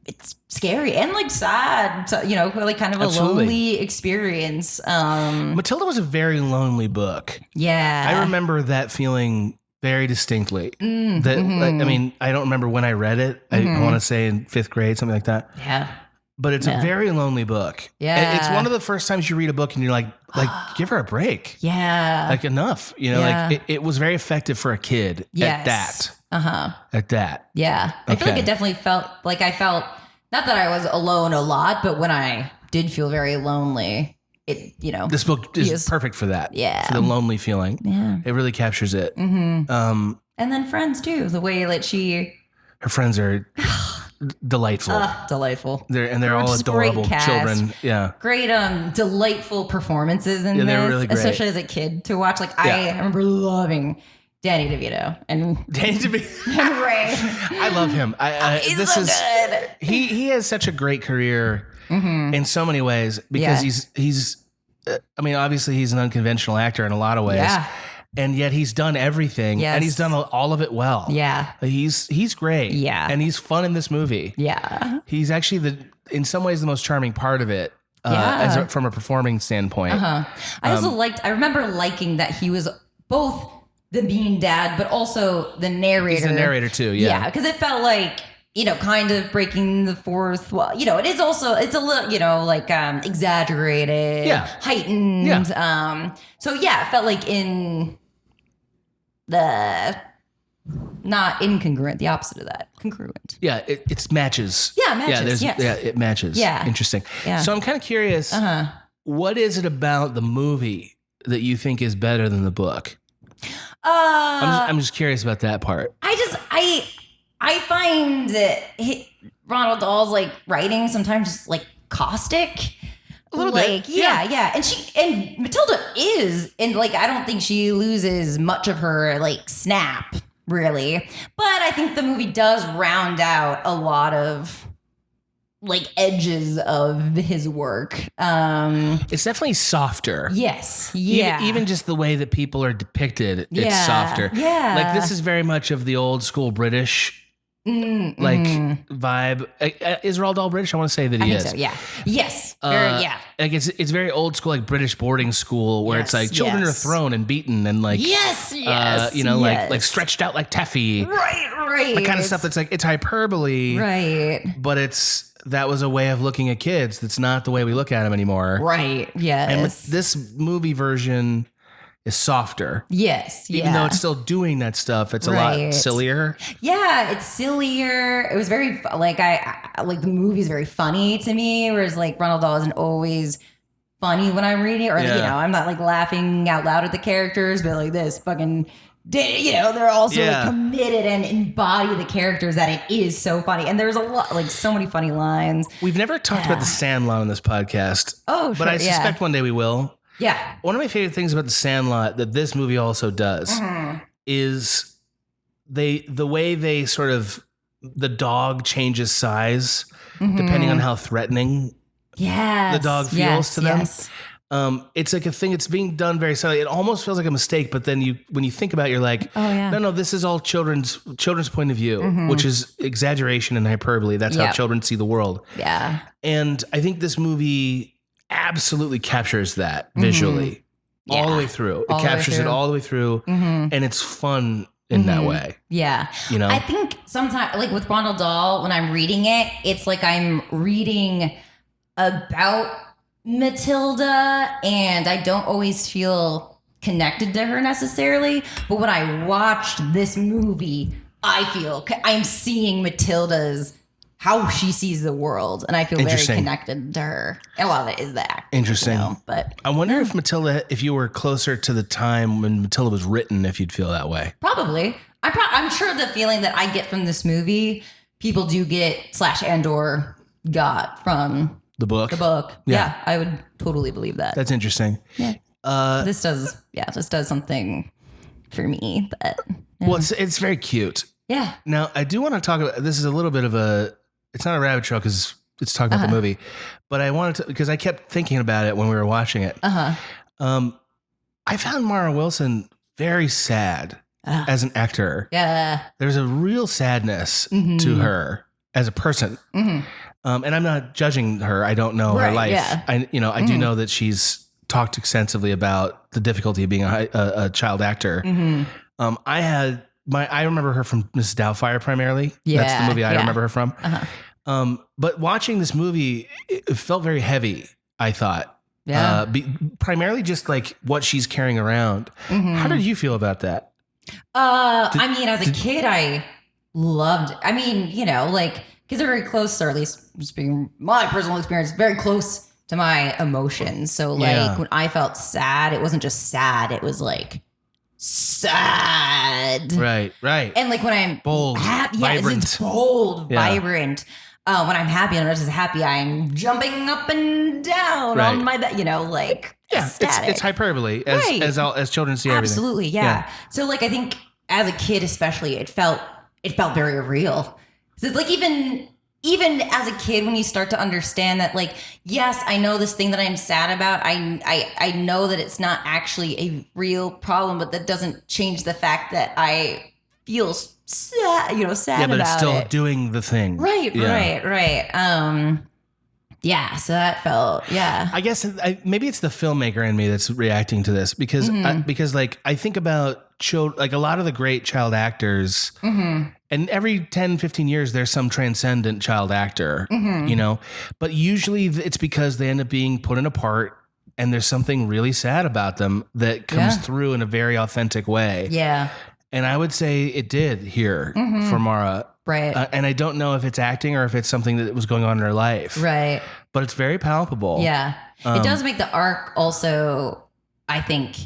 it's scary and sad. So, kind of a lonely experience. Matilda was a very lonely book. Yeah. I remember that feeling very distinctly. I don't remember when I read it. I want to say in 5th grade, something like that. Yeah. But it's a very lonely book. Yeah. It's one of the first times you read a book and you're like, give her a break. Yeah. Enough. It was very effective for a kid at that. At that. Yeah. I feel like it definitely felt like I felt, not that I was alone a lot, but when I did feel very lonely, this book is perfect for that. Yeah. For the lonely feeling. Yeah. It really captures it. Mm-hmm. And then Friends too, the way that her friends are delightful. Delightful. They're all adorable children. Yeah. Great, delightful performances in this, they're really great. Especially as a kid to watch. I remember loving Danny DeVito and Ray. I love him. He's so good. He has such a great career in so many ways because he's obviously he's an unconventional actor in a lot of ways. Yeah. And yet he's done everything and he's done all of it well. Yeah. He's great. Yeah. And he's fun in this movie. Yeah. He's actually in some ways the most charming part of it. From a performing standpoint. I remember liking that he was both the mean dad, but also the narrator. He's the narrator too. Yeah. Yeah. Because it felt like, kind of breaking the fourth wall. It is also, it's a little, exaggerated, heightened. Yeah. It felt like in the, not incongruent, the opposite of that, congruent. Yeah, it matches. Yeah, matches. It matches. Yeah. Interesting. Yeah. So I'm kind of curious, what is it about the movie that you think is better than the book? I'm just curious about that part. I find Ronald Dahl's writing sometimes just caustic. A little bit. Yeah. And Matilda is, and I don't think she loses much of her snap, really. But I think the movie does round out a lot of edges of his work. It's definitely softer. Yes. Yeah. Even just the way that people are depicted, it's softer. Yeah. This is very much of the old school British vibe. Is Roald Dahl British? I want to say that he is. So, yeah. Yes. It's very old school, British boarding school where it's children are thrown and beaten and stretched out like taffy. Right. The kind of stuff that's it's hyperbole. Right. But that was a way of looking at kids. That's not the way we look at them anymore. Right. Yes. And this movie version is softer. Yes. Even though it's still doing that stuff, it's a lot sillier. Yeah, it's sillier. It was very like the movie's very funny to me, whereas like Ronald Dahl isn't always funny when I'm reading, or I'm not like laughing out loud at the characters, but like this fucking. They're also like committed and embody the characters that it is so funny. And there's a lot, like so many funny lines. We've never talked about the Sandlot on this podcast. Oh, sure. But I suspect one day we will. Yeah. One of my favorite things about the Sandlot that this movie also does is the way they sort of, the dog changes size depending on how threatening the dog feels to them. It's like a thing. It's being done very subtly. It almost feels like a mistake, but then when you think about it, you're like, no, this is all children's point of view, which is exaggeration and hyperbole. That's how children see the world. Yeah. And I think this movie absolutely captures that visually all the way through. It captures it all the way through, and it's fun in that way. Yeah. I think sometimes, like with Ronald Dahl, when I'm reading it, it's like I'm reading about Matilda, and I don't always feel connected to her necessarily. But when I watched this movie, I'm seeing Matilda's how she sees the world, and I feel very connected to her. And well, that is the act. Interesting. But I wonder if Matilda, if you were closer to the time when Matilda was written, if you'd feel that way. Probably. I'm sure the feeling that I get from this movie, people do get /and/or got from the book. Yeah, I would totally believe that. That's interesting. Yeah. This does something for me. But well, it's very cute. Yeah. Now I do want to talk about. This is a little bit of it's not a rabbit trail because it's talking about the movie, but I wanted to because I kept thinking about it when we were watching it. I found Mara Wilson very sad as an actor. Yeah. There's a real sadness to her as a person. And I'm not judging her. I don't know her life. Yeah. I do know that she's talked extensively about the difficulty of being a child actor. I remember her from Mrs. Doubtfire primarily. Yeah, that's the movie I remember her from. But watching this movie, it felt very heavy, I thought. Yeah. Primarily just like what she's carrying around. How did you feel about that? As a kid, I loved it. Because they're very close, or at least speaking my personal experience, very close to my emotions. So when I felt sad, it wasn't just sad, it was like sad. Right. And like when I'm bold, vibrant. It's bold, vibrant. When I'm happy, I'm not just happy, I'm jumping up and down on my bed, ecstatic. It's hyperbole as children see everything. Absolutely, yeah. So like I think as a kid especially, it felt very real. So it's like even as a kid, when you start to understand that, like, yes, I know this thing that I'm sad about. I know that it's not actually a real problem, but that doesn't change the fact that I feel sad, sad about it. Yeah, but it's still doing the thing. Right. Yeah, so that felt, I guess maybe it's the filmmaker in me that's reacting to this because like I think about like a lot of the great child actors, and every 10, 15 years there's some transcendent child actor, but usually it's because they end up being put in a part and there's something really sad about them that comes through in a very authentic way. Yeah. And I would say it did here for Mara. Right. And I don't know if it's acting or if it's something that was going on in her life. Right. But it's very palpable. Yeah. It does make the arc also, I think,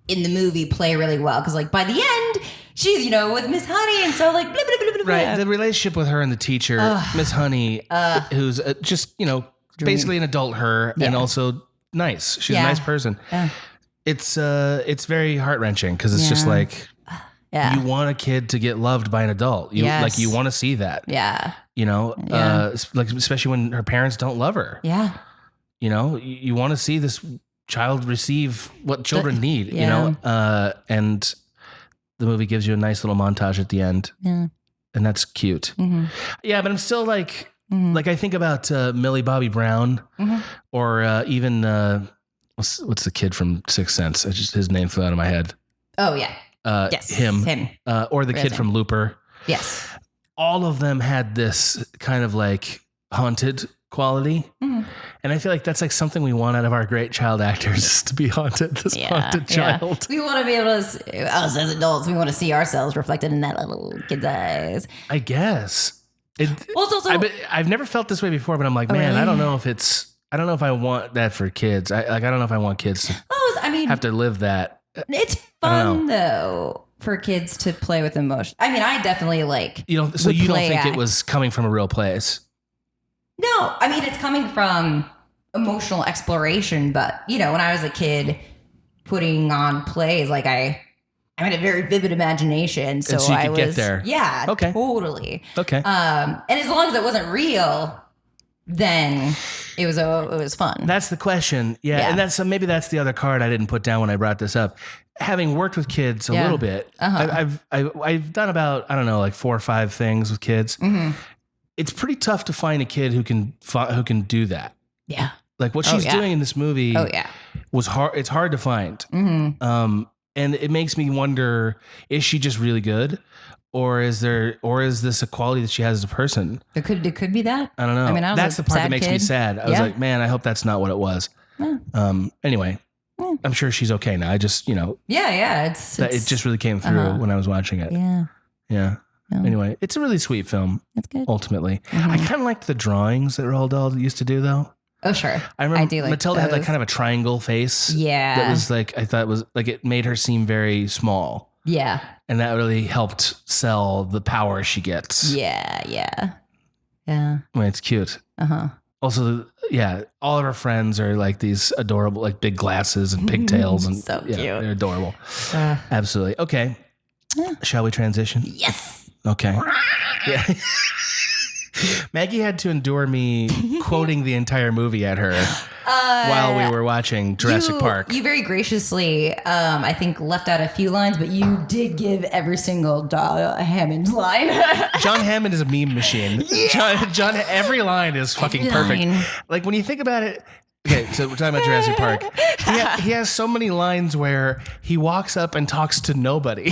in the movie play really well. Because like by the end, she's, with Miss Honey. And so like, blah, blah, blah, blah, right. The relationship with her and the teacher, Miss Honey, who's just, basically an adult her and also nice. She's a nice person. It's very heart-wrenching because it's just like... You want a kid to get loved by an adult. You want to see that. Yeah. Like especially when her parents don't love her. Yeah. You want to see this child receive what children need, and the movie gives you a nice little montage at the end. Yeah. And that's cute. Yeah, but I'm still like I think about Millie Bobby Brown or even what's the kid from Sixth Sense? His name flew out of my head. Oh yeah. Yes, him. Or the kid from Looper. Yes. All of them had this kind of like haunted quality. And I feel like that's like something we want out of our great child actors, to be haunted child. We want to be able to, us as adults, we want to see ourselves reflected in that little kid's eyes. I guess. I've never felt this way before, but I'm like, man, really? I don't know if I want that for kids. I don't know if I want kids to have to live that. It's fun though for kids to play with emotion. I mean, I definitely so you don't think it was coming from a real place? No, I mean, it's coming from emotional exploration, but when I was a kid putting on plays, like I had a very vivid imagination. So you I could get there. Yeah, okay. Totally. Okay. And as long as it wasn't real, then it was fun. That's the question. Yeah. And maybe that's the other card I didn't put down when I brought this up. Having worked with kids a little bit, I've done about, I don't know, like 4 or 5 things with kids. Mm-hmm. It's pretty tough to find a kid who can do that. Yeah. Like what she's doing in this movie was hard. It's hard to find. Mm-hmm. And it makes me wonder, is she just really good? Or is this a quality that she has as a person? It could be that. I don't know. I mean, that's the part that makes me sad. I was like, man, I hope that's not what it was. Yeah. Anyway, I'm sure she's okay now. I just, Yeah. It just really came through when I was watching it. Yeah. Yeah. Anyway, it's a really sweet film. That's good. Ultimately, I kind of liked the drawings that Roald Dahl used to do, though. Oh, sure. I remember I do like Matilda those. had like kind of a triangle face. Yeah. That was like, I thought it was like, it made her seem very small. Yeah. And that really helped sell the power she gets. Yeah. I mean, it's cute. Also, all of her friends are like these adorable, like big glasses and pigtails. And so cute. They're adorable. Absolutely. Okay. Shall we transition? Yes. Okay. Yeah. Maggie had to endure me quoting the entire movie at her while we were watching Jurassic Park. You very graciously, I think, left out a few lines, but you did give every single Hammond line. John Hammond is a meme machine. Yeah. John, every line is fucking perfect. Like when you think about it. Okay, so we're talking about Jurassic Park. He has so many lines where he walks up and talks to nobody,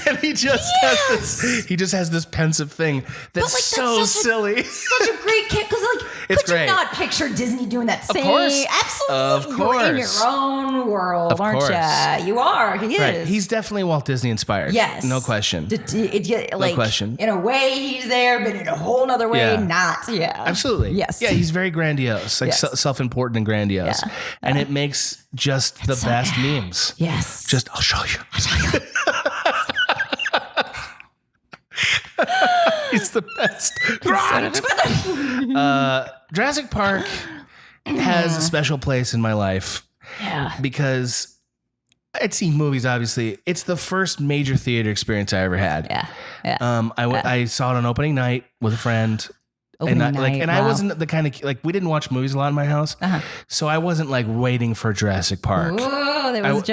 and he just has this pensive thing that's so silly. Such a great kid, because it's could great. You not picture Disney doing that same? Of course, absolutely. Of course, you're in your own world, aren't you? You are. He is. Right. He's definitely Walt Disney inspired. Yes, no question. No question. In a way, he's there, but in a whole other way, not. Yeah, absolutely. Yes. Yeah, he's very grandiose, like self-important and grandiose, and it makes just the best memes. Yes. Just I'll show you. He's the best. Jurassic Park has a special place in my life. Yeah. Because I'd seen movies, obviously. It's the first major theater experience I ever had. Yeah. I saw it on opening night with a friend. I wasn't the kind of we didn't watch movies a lot in my house, so I wasn't like waiting for Jurassic Park. Whoa, there was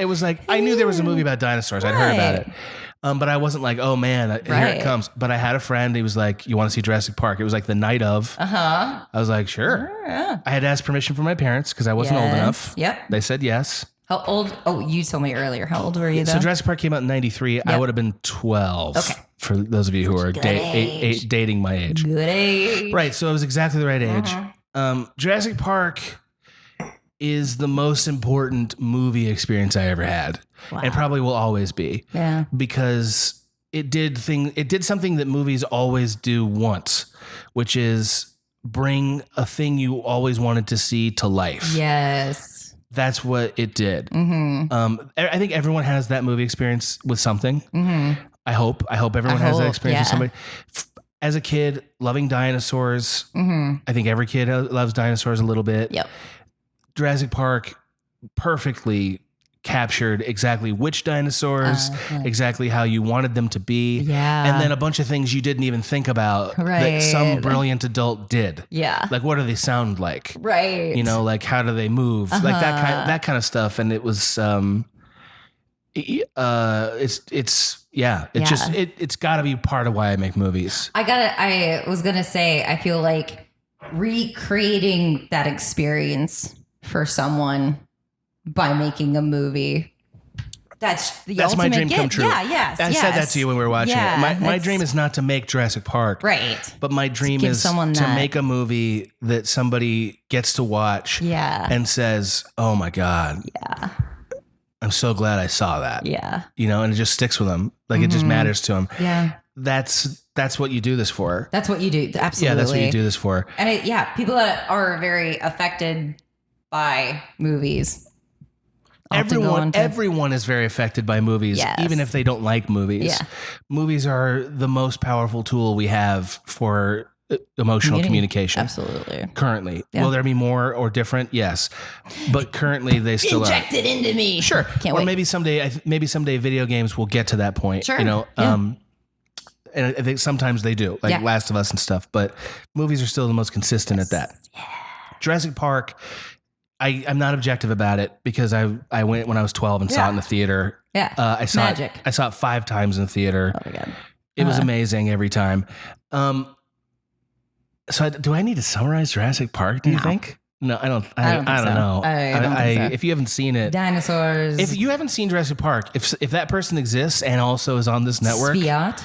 it was like I knew there was a movie about dinosaurs. I'd heard about it, but I wasn't like, oh man, here it comes. But I had a friend. He was like, you want to see Jurassic Park? It was like the night of. I was like, sure. I had to ask permission from my parents because I wasn't old enough. Yep. They said yes. How old? Oh, you told me earlier. How old were you though? So Jurassic Park came out in 93. Yep. I would have been 12. Okay. For those of you who are dating my age. Good age. Right. So it was exactly the right age. Jurassic Park is the most important movie experience I ever had. Wow. And probably will always be. Yeah. Because it did something that movies always do once, which is bring a thing you always wanted to see to life. Yes. That's what it did. Mm-hmm. I think everyone has that movie experience with something. Mm-hmm. I hope everyone has that experience with somebody. As a kid, loving dinosaurs. Mm-hmm. I think every kid loves dinosaurs a little bit. Yep. Jurassic Park perfectly captured exactly which dinosaurs, exactly how you wanted them to be. Yeah. And then a bunch of things you didn't even think about that some brilliant adult did. Yeah. Like, what do they sound like? Right. Like, how do they move? Like that kind of stuff. And it was, it's gotta be part of why I make movies. I was gonna say, I feel like recreating that experience for someone by making a movie That's my dream come true. Yeah, yes. I said that to you when we were watching it. My dream is not to make Jurassic Park. Right. But my dream is to make a movie that somebody gets to watch and says, oh my God. Yeah. I'm so glad I saw that. Yeah. And it just sticks with them. Like it just matters to them. Yeah. That's what you do this for. That's what you do. Absolutely. Yeah, that's what you do this for. And people that are very affected by movies. Everyone is very affected by movies, even if they don't like movies. Yeah. Movies are the most powerful tool we have for emotional communication. Absolutely. Currently. Yeah. Will there be more or different? Yes. But currently they still Inject it into me. Sure. Can't wait. Maybe someday video games will get to that point. Sure. And I think sometimes they do, like Last of Us and stuff, but movies are still the most consistent at that. Yeah. Jurassic Park, I'm not objective about it because I went when I was 12 and saw it in the theater. Yeah. I saw it 5 times in the theater. Oh my God. It was amazing every time. So do I need to summarize Jurassic Park, do you think? No, I don't know. I don't think so. If you haven't seen it, dinosaurs. If you haven't seen Jurassic Park, if that person exists and also is on this network. Spiat.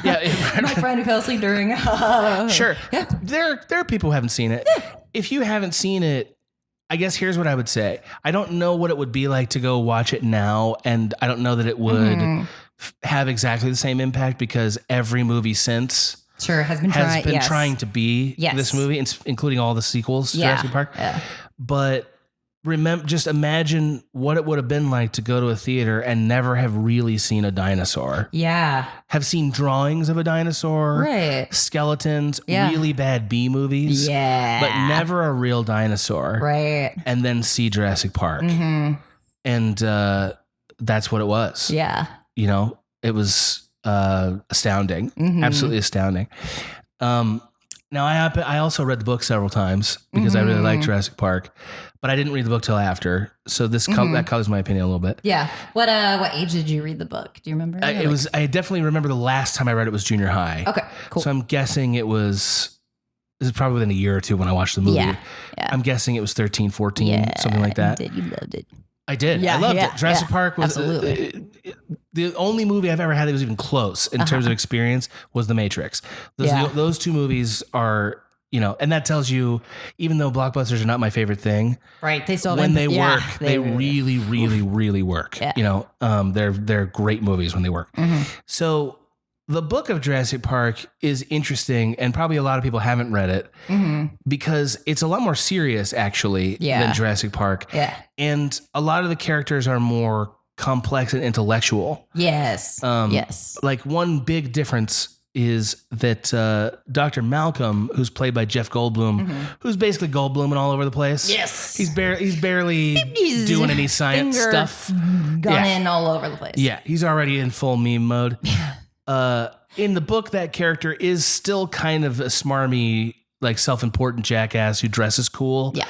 Yeah, my friend who fell asleep during. Sure. Yeah. There are people who haven't seen it. Yeah. If you haven't seen it, I guess here's what I would say. I don't know what it would be like to go watch it now, and I don't know that it would have exactly the same impact because every movie since has been trying to be this movie, including all the sequels to Jurassic Park. Yeah. But just imagine what it would have been like to go to a theater and never have really seen a dinosaur. Yeah. Have seen drawings of a dinosaur. Right. Skeletons. Yeah. Really bad B movies. Yeah. But never a real dinosaur. Right. And then see Jurassic Park. Mm-hmm. And that's what it was. Yeah. It was astounding. Mm-hmm. Absolutely astounding. Now, I also read the book several times because I really liked Jurassic Park, but I didn't read the book till after. So that colors my opinion a little bit. Yeah. What age did you read the book? Do you remember? I definitely remember the last time I read it was junior high. Okay, cool. So I'm guessing this is probably within a year or two when I watched the movie. Yeah. I'm guessing it was 13, 14, something like that. You loved it. I did. Yeah, I loved it. Jurassic Park was the only movie I've ever had that was even close in terms of experience was The Matrix. Those two movies are, and that tells you, even though blockbusters are not my favorite thing, right? They still when they work, they really, really, really work. Yeah. They're great movies when they work. Mm-hmm. So the book of Jurassic Park is interesting, and probably a lot of people haven't read it because it's a lot more serious, actually, than Jurassic Park. Yeah. And a lot of the characters are more complex and intellectual. Yes. Yes. Like one big difference is that Dr. Malcolm, who's played by Jeff Goldblum, who's basically Goldbluming all over the place. Yes. He's barely doing any science stuff. Gunning all over the place. Yeah. He's already in full meme mode. In the book, that character is still kind of a smarmy, like self-important jackass who dresses cool. Yeah.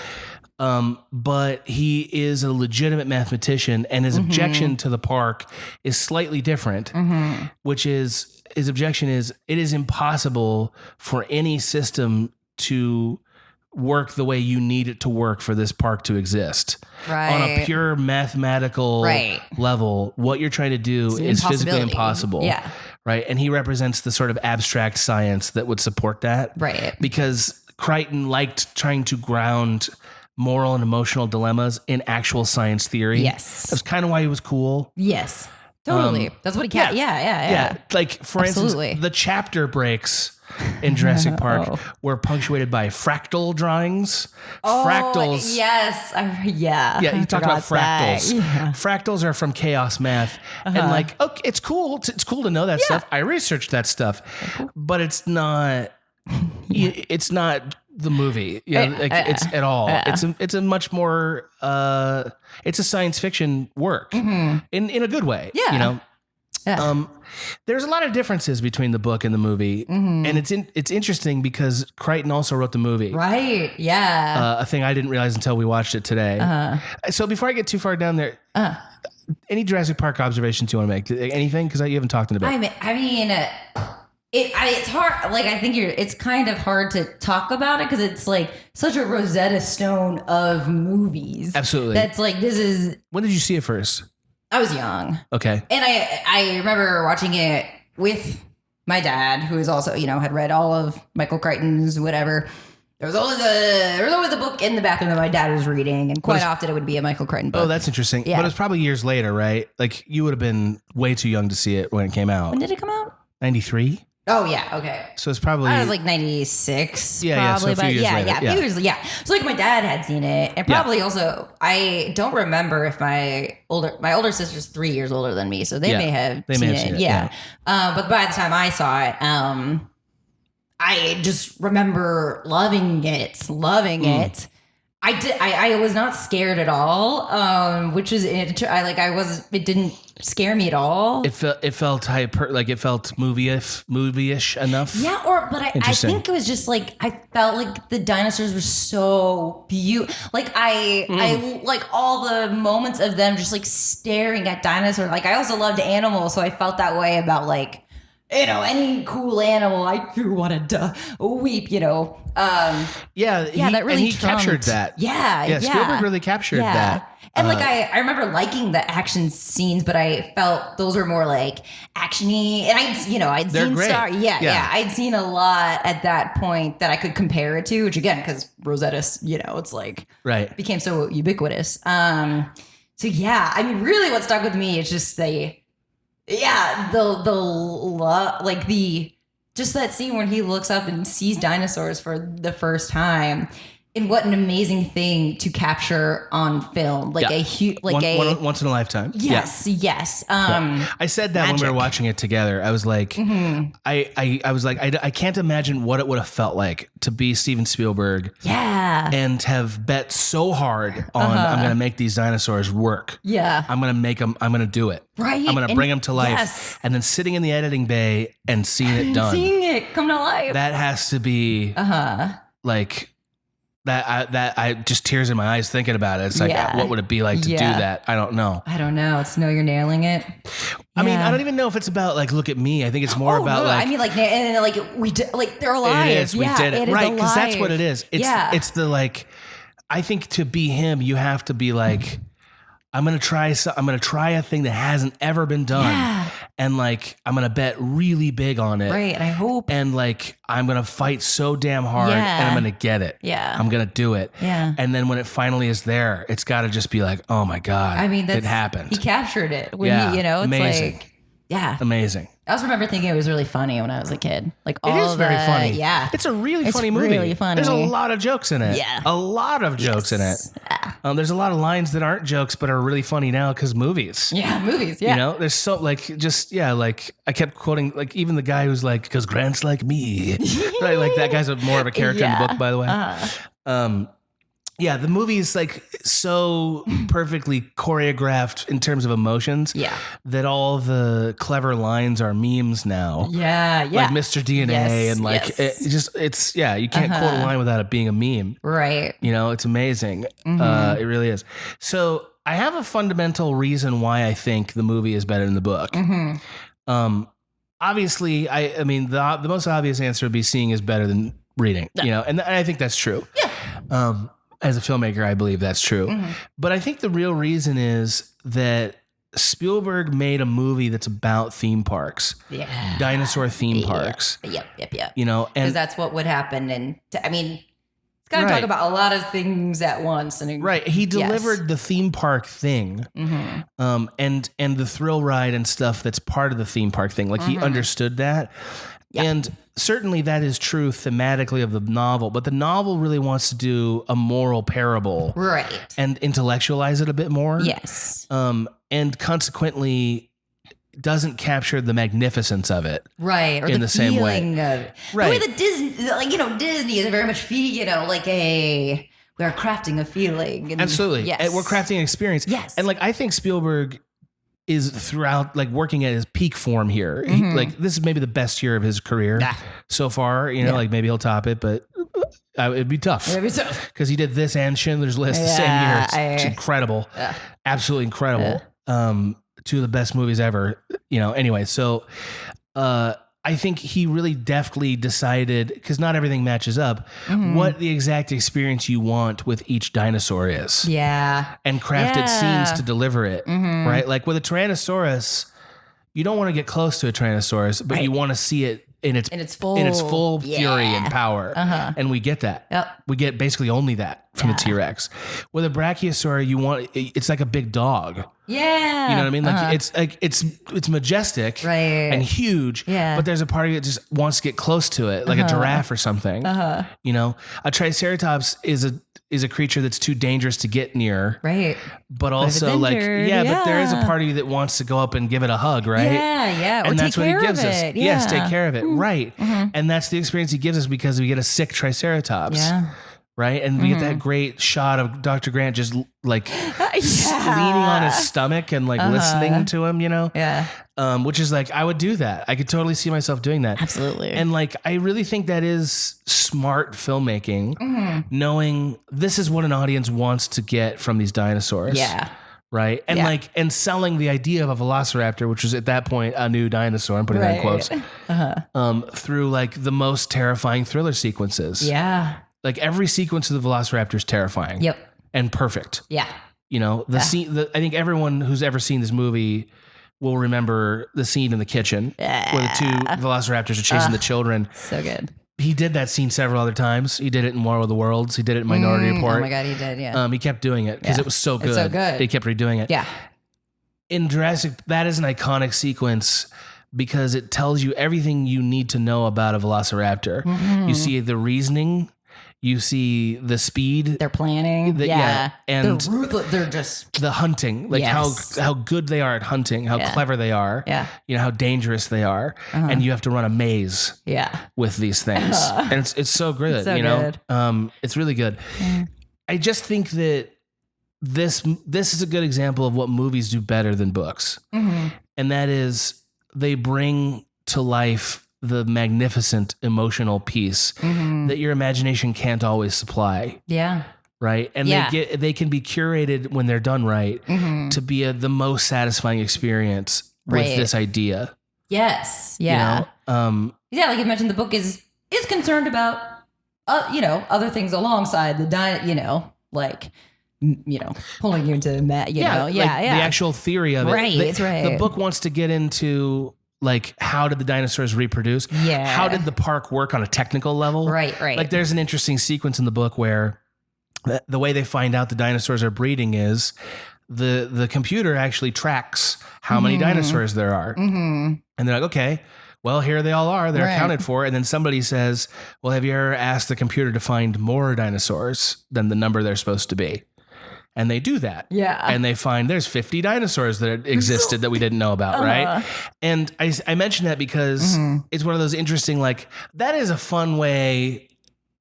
But he is a legitimate mathematician, and his objection to the park is slightly different, which is his objection is it is impossible for any system to work the way you need it to work for this park to exist. Right. On a pure mathematical level, what you're trying to do is physically impossible. Yeah. Right. And he represents the sort of abstract science that would support that. Right. Because Crichton liked trying to ground moral and emotional dilemmas in actual science theory. Yes. That's kind of why he was cool. Yes. Totally. That's what he kept. Yeah. Like, for instance, the chapter breaks in Jurassic Park were punctuated by fractal drawings. Fractals. Yes. Yeah, you talked about fractals. Yeah. Fractals are from chaos math. And okay, it's cool. It's cool to know that stuff. I researched that stuff. But it's not the movie. It's at all. It's a much more it's a science fiction work in a good way. Yeah. Yeah. There's a lot of differences between the book and the movie, and it's interesting because Crichton also wrote the movie, right? Yeah, a thing I didn't realize until we watched it today. So before I get too far down there, any Jurassic Park observations you want to make? Anything? Because you haven't talked in a bit. I mean, it's hard. Like I think it's kind of hard to talk about it because it's like such a Rosetta Stone of movies. Absolutely, that's like this is. When did you see it first? I was young. Okay. And I remember watching it with my dad, who is also, had read all of Michael Crichton's whatever. There was always a book in the bathroom that my dad was reading, and quite often it would be a Michael Crichton book. Oh, that's interesting. Yeah. But it was probably years later, right? Like you would have been way too young to see it when it came out. When did it come out? 93? Oh yeah, okay. So it's probably I was like 96. Yeah, probably, so a few years later. A few years, yeah. So like my dad had seen it, and probably also I don't remember if my older sister's 3 years older than me, so they may have seen it. Yeah. But by the time I saw it, I just remember loving it. I was not scared at all, which is it. It didn't scare me at all. It felt it felt movie-ish enough. Yeah, I think it was just like I felt like the dinosaurs were so beautiful. Like I like all the moments of them just like staring at dinosaurs. Like I also loved animals, so I felt that way about like, any cool animal, I do want to weep, that really captured that. Yeah. Spielberg really captured that. And I remember liking the action scenes, but I felt those were more like actiony. And I'd seen I'd seen a lot at that point that I could compare it to, which again, because Rosetta, it's like became so ubiquitous. Really what stuck with me is just just that scene when he looks up and sees dinosaurs for the first time, and what an amazing thing to capture on film, like once in a lifetime. Yes. I said that magic. When we were watching it together. I was like, I was like, I can't imagine what it would have felt like to be Steven Spielberg, and have bet so hard on I'm going to make these dinosaurs work. Yeah, I'm going to make them. I'm going to do it. Right, I'm going to bring them to life, and then sitting in the editing bay and seeing it done, seeing it come to life. That has to be like. That I just tears in my eyes thinking about it. It's like, what would it be like to do that? I don't know. It's you're nailing it. I mean, I don't even know if it's about like, look at me. I think it's more about like, I mean, we did, they're alive. It is. We did it. Right. Because that's what it is. It's the like, I think to be him, you have to be like, I'm going to try a thing that hasn't ever been done. Yeah. And like, I'm going to bet really big on it. Right. And I hope. And like, I'm going to fight so damn hard and I'm going to get it. Yeah. I'm going to do it. Yeah. And then when it finally is there, it's got to just be like, oh my God. I mean, it happened. He captured it. When he, it's amazing. like, amazing. I also remember thinking it was really funny when I was a kid. Like it is very funny. Yeah, it's a really funny movie. Really funny. There's a lot of jokes in it. Yeah, a lot of jokes in it. There's a lot of lines that aren't jokes but are really funny now because movies. Yeah, movies. Yeah, there's so like I kept quoting like even the guy who's like because Grant's like me, right? Like that guy's more of a character in the book, by the way. Yeah, the movie is like so perfectly choreographed in terms of emotions. Yeah, that all the clever lines are memes now. Yeah. Like Mr. DNA and like it's you can't quote a line without it being a meme. Right. It's amazing. It really is. So I have a fundamental reason why I think the movie is better than the book. Obviously, I mean the most obvious answer would be seeing is better than reading. And I think that's true. Yeah. As a filmmaker, I believe that's true. But I think the real reason is that Spielberg made a movie that's about theme parks. Yeah. Dinosaur theme parks. Yep. And because that's what would happen. And it's got to talk about a lot of things at once. And he delivered the theme park thing, and the thrill ride and stuff that's part of the theme park thing. Like he understood that. Yep. And certainly that is true thematically of the novel, but the novel really wants to do a moral parable. Right. And intellectualize it a bit more. Yes. And consequently doesn't capture the magnificence of it. Right. Or in the same way. Right. The way that Disney is very much we are crafting a feeling. And absolutely. Yes. And we're crafting an experience. Yes. And I think Spielberg is throughout working at his peak form here. This is maybe the best year of his career so far. Maybe he'll top it, but it'd be tough. Because he did this and Schindler's List the same year. It's incredible. Absolutely incredible. Two of the best movies ever. Anyway, so I think he really deftly decided, because not everything matches up, what the exact experience you want with each dinosaur is. Yeah. And crafted scenes to deliver it, right? Like with a Tyrannosaurus, you don't want to get close to a Tyrannosaurus, but you want to see it in its full fury and power. And we get that. Yep. We get basically only that from the T-Rex. With a Brachiosaur, it's like a big dog. Yeah. You know what I mean? Like it's majestic and huge, but there's a part of you that just wants to get close to it, like a giraffe or something. You know, a Triceratops is a creature that's too dangerous to get near. Right. But also but there is a part of you that wants to go up and give it a hug, right? Yeah. And that's what he gives us. Yeah. Yes, take care of it. Right. And that's the experience he gives us because we get a sick Triceratops. Yeah. Right. And we get that great shot of Dr. Grant just like leaning on his stomach and like listening to him, you know? Yeah. Which is like, I would do that. I could totally see myself doing that. Absolutely. And like, I really think that is smart filmmaking, knowing this is what an audience wants to get from these dinosaurs. Yeah. Right. And and selling the idea of a velociraptor, which was at that point a new dinosaur, I'm putting that in quotes, through like the most terrifying thriller sequences. Yeah. Like every sequence of the velociraptor is terrifying. Yep. And perfect. Yeah. You know, the scene, I think everyone who's ever seen this movie will remember the scene in the kitchen where the two velociraptors are chasing the children. So good. He did that scene several other times. He did it in War of the Worlds. He did it in Minority Report. Oh my God, he did, yeah. He kept doing it because it was so good. It's so good. He kept redoing it. Yeah. In Jurassic, that is an iconic sequence because it tells you everything you need to know about a velociraptor. You see the reasoning. You see the speed. They're planning. And they're ruthless. They're just the hunting, like how good they are at hunting, how clever they are. Yeah. You know, how dangerous they are. And you have to run a maze with these things. And it's so good, it's so you know? good. It's really good. I just think that this is a good example of what movies do better than books. And that is they bring to life the magnificent emotional piece that your imagination can't always supply. Yeah. Right. And they can be curated when they're done right to be the most satisfying experience with this idea. Yes. Yeah. You know? Like you mentioned, the book is concerned about, other things alongside the pulling you into the actual theory of it. Right. The book wants to get into like, how did the dinosaurs reproduce? Yeah. How did the park work on a technical level? Right. Like there's an interesting sequence in the book where the way they find out the dinosaurs are breeding is the computer actually tracks how many dinosaurs there are. And they're like, okay, well, here they all are. They're accounted for. And then somebody says, well, have you ever asked the computer to find more dinosaurs than the number they're supposed to be? And they do that. Yeah. And they find there's 50 dinosaurs that existed that we didn't know about, right? And I mentioned that because it's one of those interesting, like, that is a fun way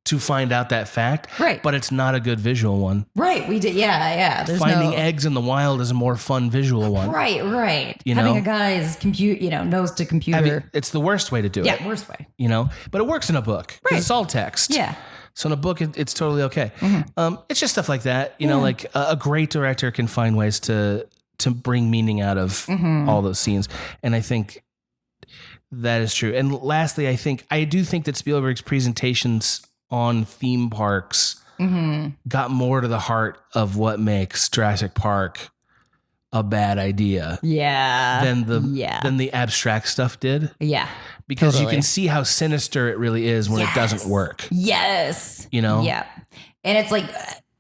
to find out that fact. Right. But it's not a good visual one. Right. We did. Yeah. There's Finding eggs in the wild is a more fun visual one. Right. You Having know? a guy's nose to computer. It's the worst way to do it. Yeah, worst way. You know, but it works in a book. Right. It's all text. Yeah. So in a book, it's totally okay. It's just stuff like that. You know, like a great director can find ways to bring meaning out of all those scenes. And I think that is true. And lastly, I do think that Spielberg's presentations on theme parks got more to the heart of what makes Jurassic Park a bad idea. Yeah. Than the abstract stuff did. Yeah. Because you can see how sinister it really is when it doesn't work. Yes. You know? Yeah. And it's like,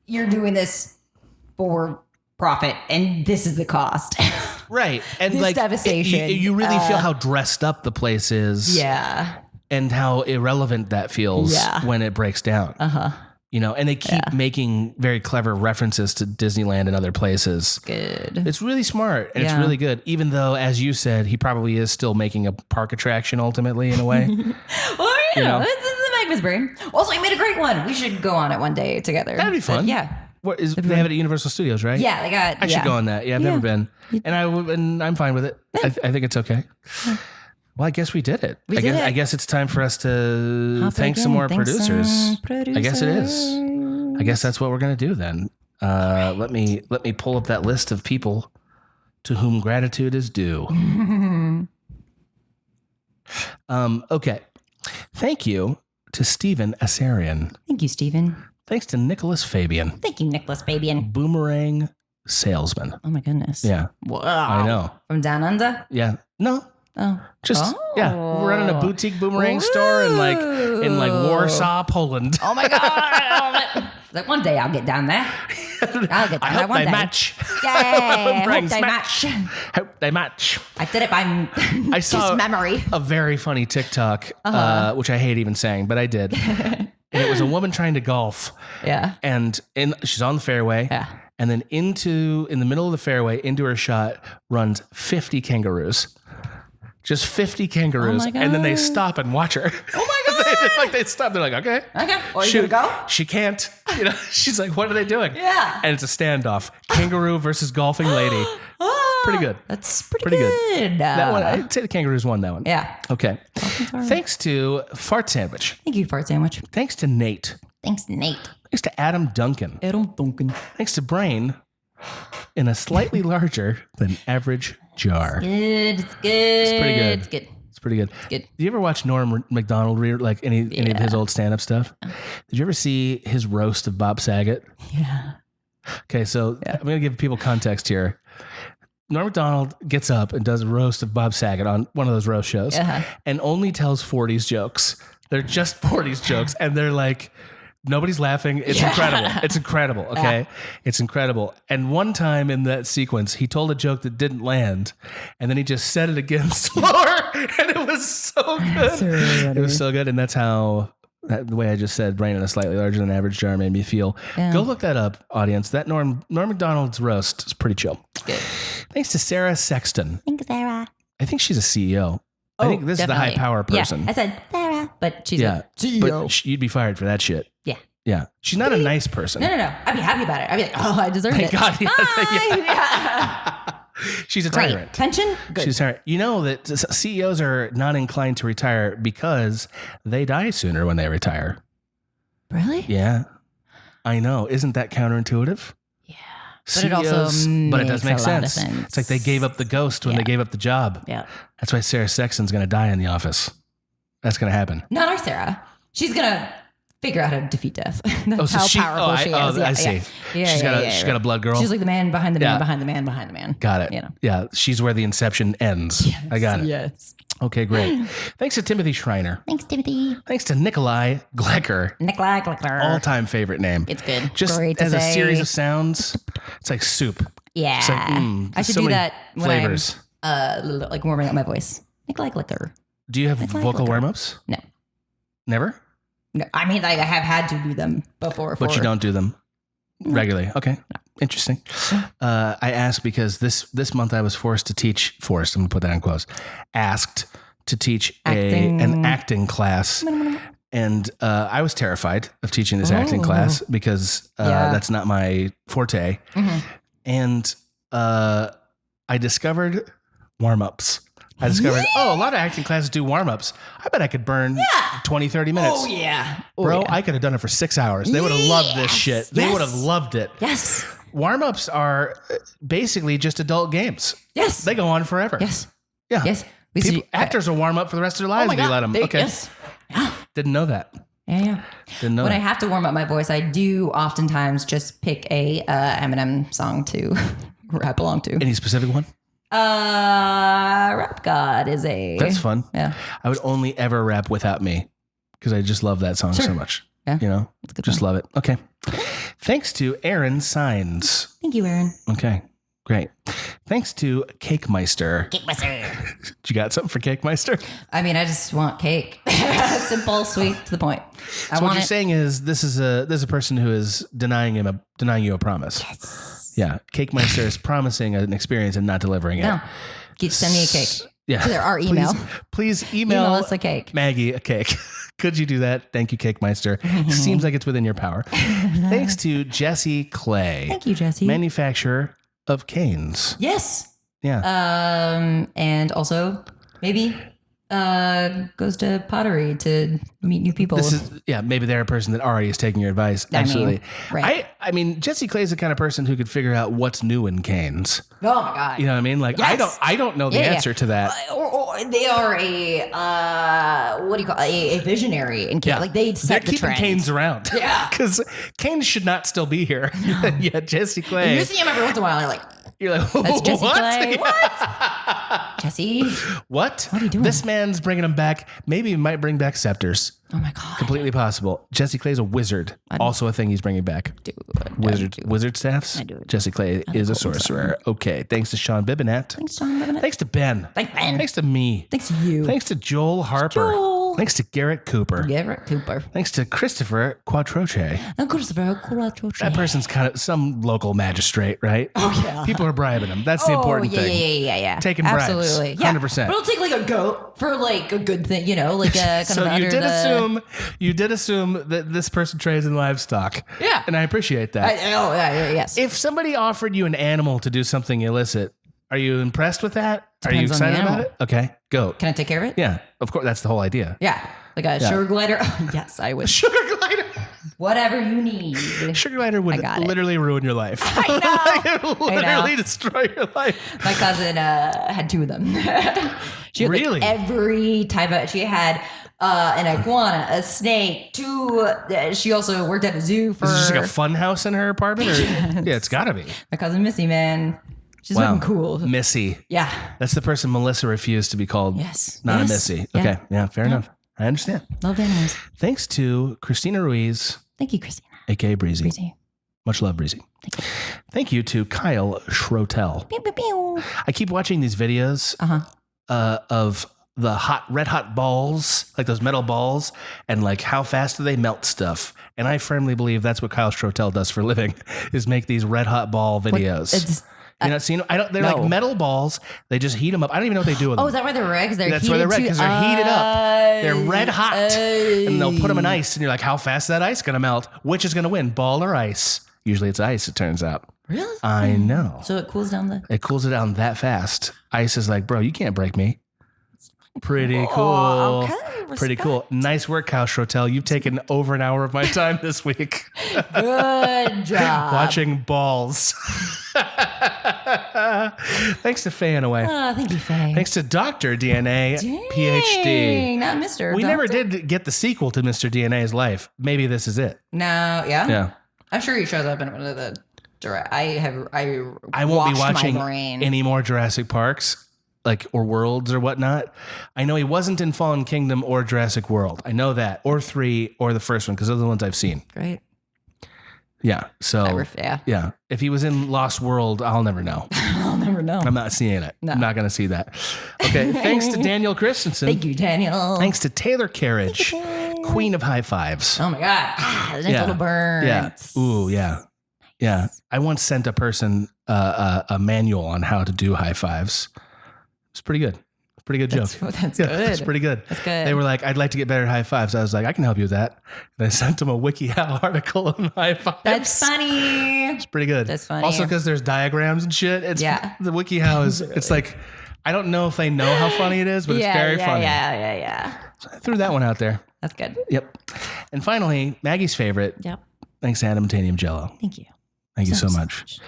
you're doing this for profit and this is the cost. Right. And this like devastation. You really feel how dressed up the place is. Yeah. And how irrelevant that feels when it breaks down. You know, and they keep making very clever references to Disneyland and other places. Good. It's really smart and it's really good. Even though, as you said, he probably is still making a park attraction ultimately in a way. Well, you know, it's the Magma's brain. Also, he made a great one. We should go on it one day together. That'd be fun. They have it at Universal Studios, right? Yeah, they got. I should go on that. Yeah, I've never been, and I'm fine with it. I think it's okay. Well, I guess we did it. I guess it's time for us to thank some more producers. I guess it is. I guess that's what we're going to do then. Let me pull up that list of people to whom gratitude is due. Okay. Thank you to Stephen Asarian. Thank you, Stephen. Thanks to Nicholas Fabian. Thank you, Nicholas Fabian. Boomerang salesman. Oh my goodness. Yeah. Wow. I know. From Down Under? Yeah. No. Oh. Yeah. We're running a boutique boomerang store in Warsaw, Poland. Oh my God. Like one day I'll get down there. I'll get down I hope one they day. match. Yay. Hope they match. Hope they match. I did it by I saw memory. a very funny TikTok, which I hate even saying, but I did. And it was a woman trying to golf. Yeah. And she's on the fairway. Yeah. And then in the middle of the fairway, into her shot, runs 50 kangaroos. Just 50 kangaroos. Oh my God. And then they stop and watch her. Oh my God. they stop. They're like, okay. Okay. Or you gonna go? She can't. She's like, what are they doing? Yeah. And it's a standoff. Kangaroo versus golfing lady. Pretty good. That's pretty good. That one, I'd say the kangaroos won that one. Yeah. Okay. Thanks to Fart Sandwich. Thank you, Fart Sandwich. Thanks to Nate. Thanks, Nate. Thanks to Adam Duncan. Adam Duncan. Thanks to Brain in a slightly larger than average jar. It's good. It's pretty good. It's good. It's pretty good. Good. Did you ever watch Norm Macdonald read like any of his old stand-up stuff? Did you ever see his roast of Bob Saget? Yeah. Okay, so I'm going to give people context here. Norm Macdonald gets up and does a roast of Bob Saget on one of those roast shows and only tells 40s jokes. They're just 40s jokes, and they're like, nobody's laughing. It's incredible. It's incredible. Okay. It's incredible. And one time in that sequence, he told a joke that didn't land, and then he just said it again slower, and it was so good. It was so good. And that's how the way I just said, brain in a slightly larger than average jar made me feel. Go look that up, audience. That Norm Macdonald's roast is pretty chill. Good. Thanks to Sarah Sexton. Thanks, Sarah. I think she's a CEO. I think this definitely. is the high power person. Yeah, I said Sarah, but she's a CEO. But you'd be fired for that shit. Yeah. Yeah. She's not a nice person. No. I'd be happy about it. I'd be like, oh, I deserve Thank it. God. Yeah. She's a Great. tyrant. Pension? Good. She's a tyrant. You know that CEOs are not inclined to retire because they die sooner when they retire. Really? Yeah. I know. Isn't that counterintuitive? Yeah. But CEOs, it also but it does make makes a lot of sense. sense. It's like they gave up the ghost when they gave up the job. Yeah. That's why Sarah Sexton's going to die in the office. That's going to happen. Not our Sarah. She's going to figure out how to defeat death. That's how powerful she is. I see. She's got a blood girl. She's like the man behind the man behind the man behind the man. Got it. You know. Yeah. She's where the inception ends. Yes, I got it. Yes. Okay, great. Thanks to Timothy Schreiner. Thanks, Timothy. Thanks to Nikolai Glecker. Nikolai Glecker. All-time favorite name. It's good. Just Great to as say. a series of sounds, it's like soup. Yeah. It's like, I should so do many that when flavors. I'm like warming up my voice. Nikolai Glecker. Do you have vocal warm-ups? No. Never? No. I mean, like, I have had to do them before. But you don't do them regularly. Okay. No. Interesting. I asked because this month I was I'm going to put that in quotes, asked to teach an acting class. And I was terrified of teaching this acting class because that's not my forte. Mm-hmm. And I discovered warm-ups. I discovered, a lot of acting classes do warm-ups. I bet I could burn 20, 30 minutes. Oh, yeah. Bro, I could have done it for 6 hours. They would have loved this shit. They would have loved it. Yes. Warm-ups are basically just adult games. Yes. They go on forever. Yes. Yeah. Yes. Actors will warm up for the rest of their lives if you let them. Okay. Yes. Yeah. Didn't know that. Yeah. Didn't know when that. I have to warm up my voice, I do oftentimes just pick a Eminem song to rap along to. Any specific one? Rap God is a... That's fun. Yeah. I would only ever rap Without Me because I just love that song so much. Yeah. You know? Just love it. Okay. Thanks to Aaron Signs. Thank you, Aaron. Okay. Great. Thanks to Cake Meister. Cake Meister. You got something for Cake Meister? I mean, I just want cake. Simple, sweet, to the point. So what you're saying is this is a person who is denying you a promise. Yes. Yeah. Cake Meister is promising an experience and not delivering it. No. Send me a cake. Yeah. To our email. Please email us a cake. Maggie a cake. Could you do that? Thank you, Cake Meister. Seems like it's within your power. Thanks to Jesse Clay. Thank you, Jesse. Manufacturer of canes. Yes. Yeah. And also maybe goes to Pottery to meet new people. Maybe they're a person that already is taking your advice. Absolutely. Right. I mean, Jesse Clay is the kind of person who could figure out what's new in canes. Oh my God. You know what I mean? Like, yes. I don't know the answer to that. they are what do you call a visionary in Kane. Like they set the trend. They're keeping Kane's around. Yeah. Because Kane should not still be here. No. Yeah, Jesse Clay. You see him every once in a while and you're like, that's Jesse Clay. What? Jesse? What? What are you doing? This man's bringing him back. Maybe he might bring back scepters. Oh my God. Completely possible. Jesse Clay's a wizard. Also a thing he's bringing back. Wizard staffs? Jesse Clay is a sorcerer. Okay. Thanks to Sean Bibinette. Thanks to Ben. Thanks to me. Thanks to you. Thanks to Joel Harper. Thanks to Garrett Cooper. Thanks to Christopher Quattroche. That person's kind of some local magistrate, right? Oh, yeah. People are bribing him. That's the important thing. Yeah. Taking bribes. Absolutely. 100%. But it'll take like a goat for like a good thing, you know, like a kind so of you did assume that this person trades in livestock. Yeah. And I appreciate that. Yes. If somebody offered you an animal to do something illicit, are you impressed with that? Are you excited about it? Okay, go. Can I take care of it? Yeah, of course. That's the whole idea. Yeah. Like a sugar glider. Oh, yes, I would. Sugar glider. Whatever you need. Sugar glider would literally ruin your life. I know. It would literally destroy your life. My cousin had 2 of them. She had really? Like every type of. She had an iguana, a snake, 2. She also worked at a zoo for. Is it just like a fun house in her apartment? Or? Yes. Yeah, it's got to be. My cousin Missy, man. She's looking cool. Missy. Yeah. That's the person Melissa refused to be called. Yes. Not a Missy. Yeah. Okay. Yeah, fair enough. I understand. Love animals. Thanks to Christina Ruiz. Thank you, Christina. AKA Breezy. Much love, Breezy. Thank you to Kyle Schrotel. Pew, pew, pew. I keep watching these videos of the red hot balls, like those metal balls, and like how fast do they melt stuff. And I firmly believe that's what Kyle Schrotel does for a living, is make these red hot ball videos. You not seen them? They're like metal balls. They just heat them up. I don't even know what they do with them. Oh, is that why they're red? That's why they're red, because they're heated up. They're red hot. And they'll put them in ice. And you're like, how fast is that ice going to melt? Which is going to win, ball or ice? Usually it's ice, it turns out. Really? I know. So it cools down It cools it down that fast. Ice is like, bro, you can't break me. Pretty cool. Oh, okay. Respect. Pretty cool. Nice work, Kyle Schrotel. You've taken over an hour of my time this week. Good job. Watching balls. Thanks to Faye and away. Oh, thank you, Faye. Thanks to Dr. DNA, PhD. Not Mr. We Doctor. never did get the sequel to Mr. DNA's life. Maybe this is it. No, yeah? Yeah. I'm sure he shows up in one of the I won't be watching any more Jurassic Parks, or Worlds or whatnot. I know he wasn't in Fallen Kingdom or Jurassic World. I know that. Or 3 or the first one, because those are the ones I've seen. Great. Yeah. So, yeah. If he was in Lost World, I'll never know. I'll never know. I'm not seeing it. No. I'm not going to see that. Okay. Thanks to Daniel Christensen. Thank you, Daniel. Thanks to Taylor Carriage, Queen of High Fives. Oh, my God. Nice little burns. Yeah. Ooh, yeah. Yeah. I once sent a person a manual on how to do high fives. It's pretty good. Pretty good joke. That's good. It's pretty good. That's good. They were like, I'd like to get better at high fives. I was like, I can help you with that. And I sent them a WikiHow article on high fives. That's funny. It's pretty good. That's funny. Also, because there's diagrams and shit. The WikiHow is, it's like, I don't know if they know how funny it is, but it's very funny. Yeah. So I threw that one out there. That's good. Yep. And finally, Maggie's favorite. Yep. Thanks to Adamantium Jello. Thank you. Thank you so much.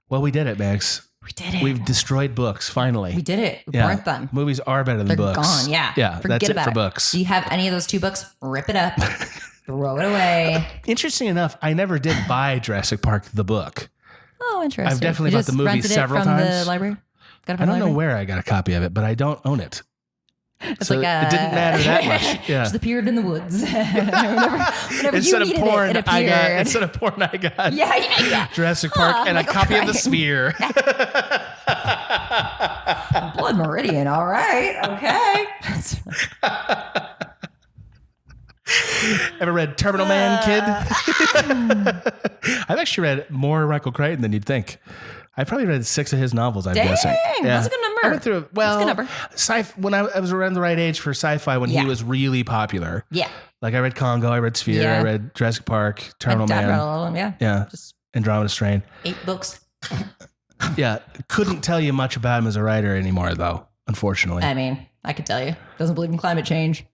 Well, we did it, Max. We did it. We've destroyed books, finally. We did it. We burnt them. Movies are better than They're books. Gone, yeah. Yeah, Forget that's about it for books. Do you have any of those 2 books? Rip it up. Throw it away. Interesting enough, I never did buy Jurassic Park, the book. Oh, interesting. I've definitely bought the movie several times. The library? I don't know where I got a copy of it, but I don't own it. It's so like it didn't matter that much. Yeah. Just appeared in the woods. whenever instead you of needed porn, it appeared. Instead of porn, I got yeah. Jurassic Park and a copy of The Sphere. Blood Meridian. All right. Okay. Ever read Terminal Man, kid? I've actually read more Michael Crichton than you'd think. I probably read 6 of his novels, I'm guessing. Yeah. That's a good number. I went through it. Well, that's a good number. When I was around the right age for sci-fi when he was really popular. Yeah. Like I read Congo, I read Sphere, I read Jurassic Park, Terminal Man. Read all of them, yeah. Just Andromeda Strain. 8 books. Yeah. Couldn't tell you much about him as a writer anymore, though, unfortunately. I mean, I could tell you. Doesn't believe in climate change.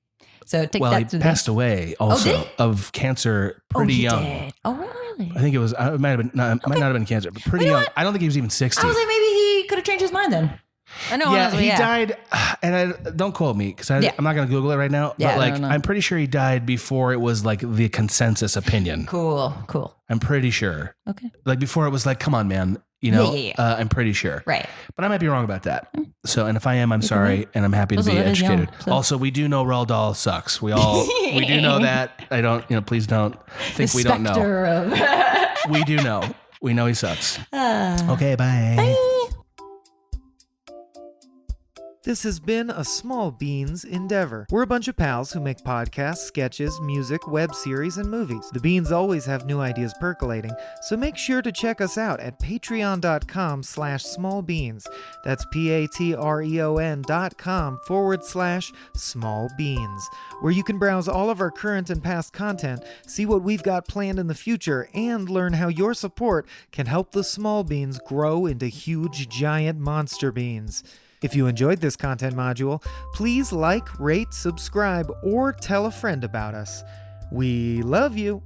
So take that. He passed away also of cancer pretty young. Did. Oh, really? I think it might not have been cancer, but pretty young. I don't think he was even 60. I was like, maybe he could have changed his mind then. I know. Yeah, he died, and don't quote me because I'm not going to Google it right now. Yeah, but like, I'm pretty sure he died before it was like the consensus opinion. Cool. I'm pretty sure. Okay. Like before it was like, come on, man. You know, I'm pretty sure. Right. But I might be wrong about that. So, and if I am, I'm sorry, and I'm happy to be educated. Also, we do know Roald Dahl sucks. We do know that. I don't, please don't think we don't know. We do know. We know he sucks. Okay, bye. Bye. This has been a Small Beans endeavor. We're a bunch of pals who make podcasts, sketches, music, web series, and movies. The beans always have new ideas percolating, so make sure to check us out at patreon.com/smallbeans. That's patreon.com/smallbeans, where you can browse all of our current and past content, see what we've got planned in the future, and learn how your support can help the small beans grow into huge, giant monster beans. If you enjoyed this content module, please like, rate, subscribe, or tell a friend about us. We love you!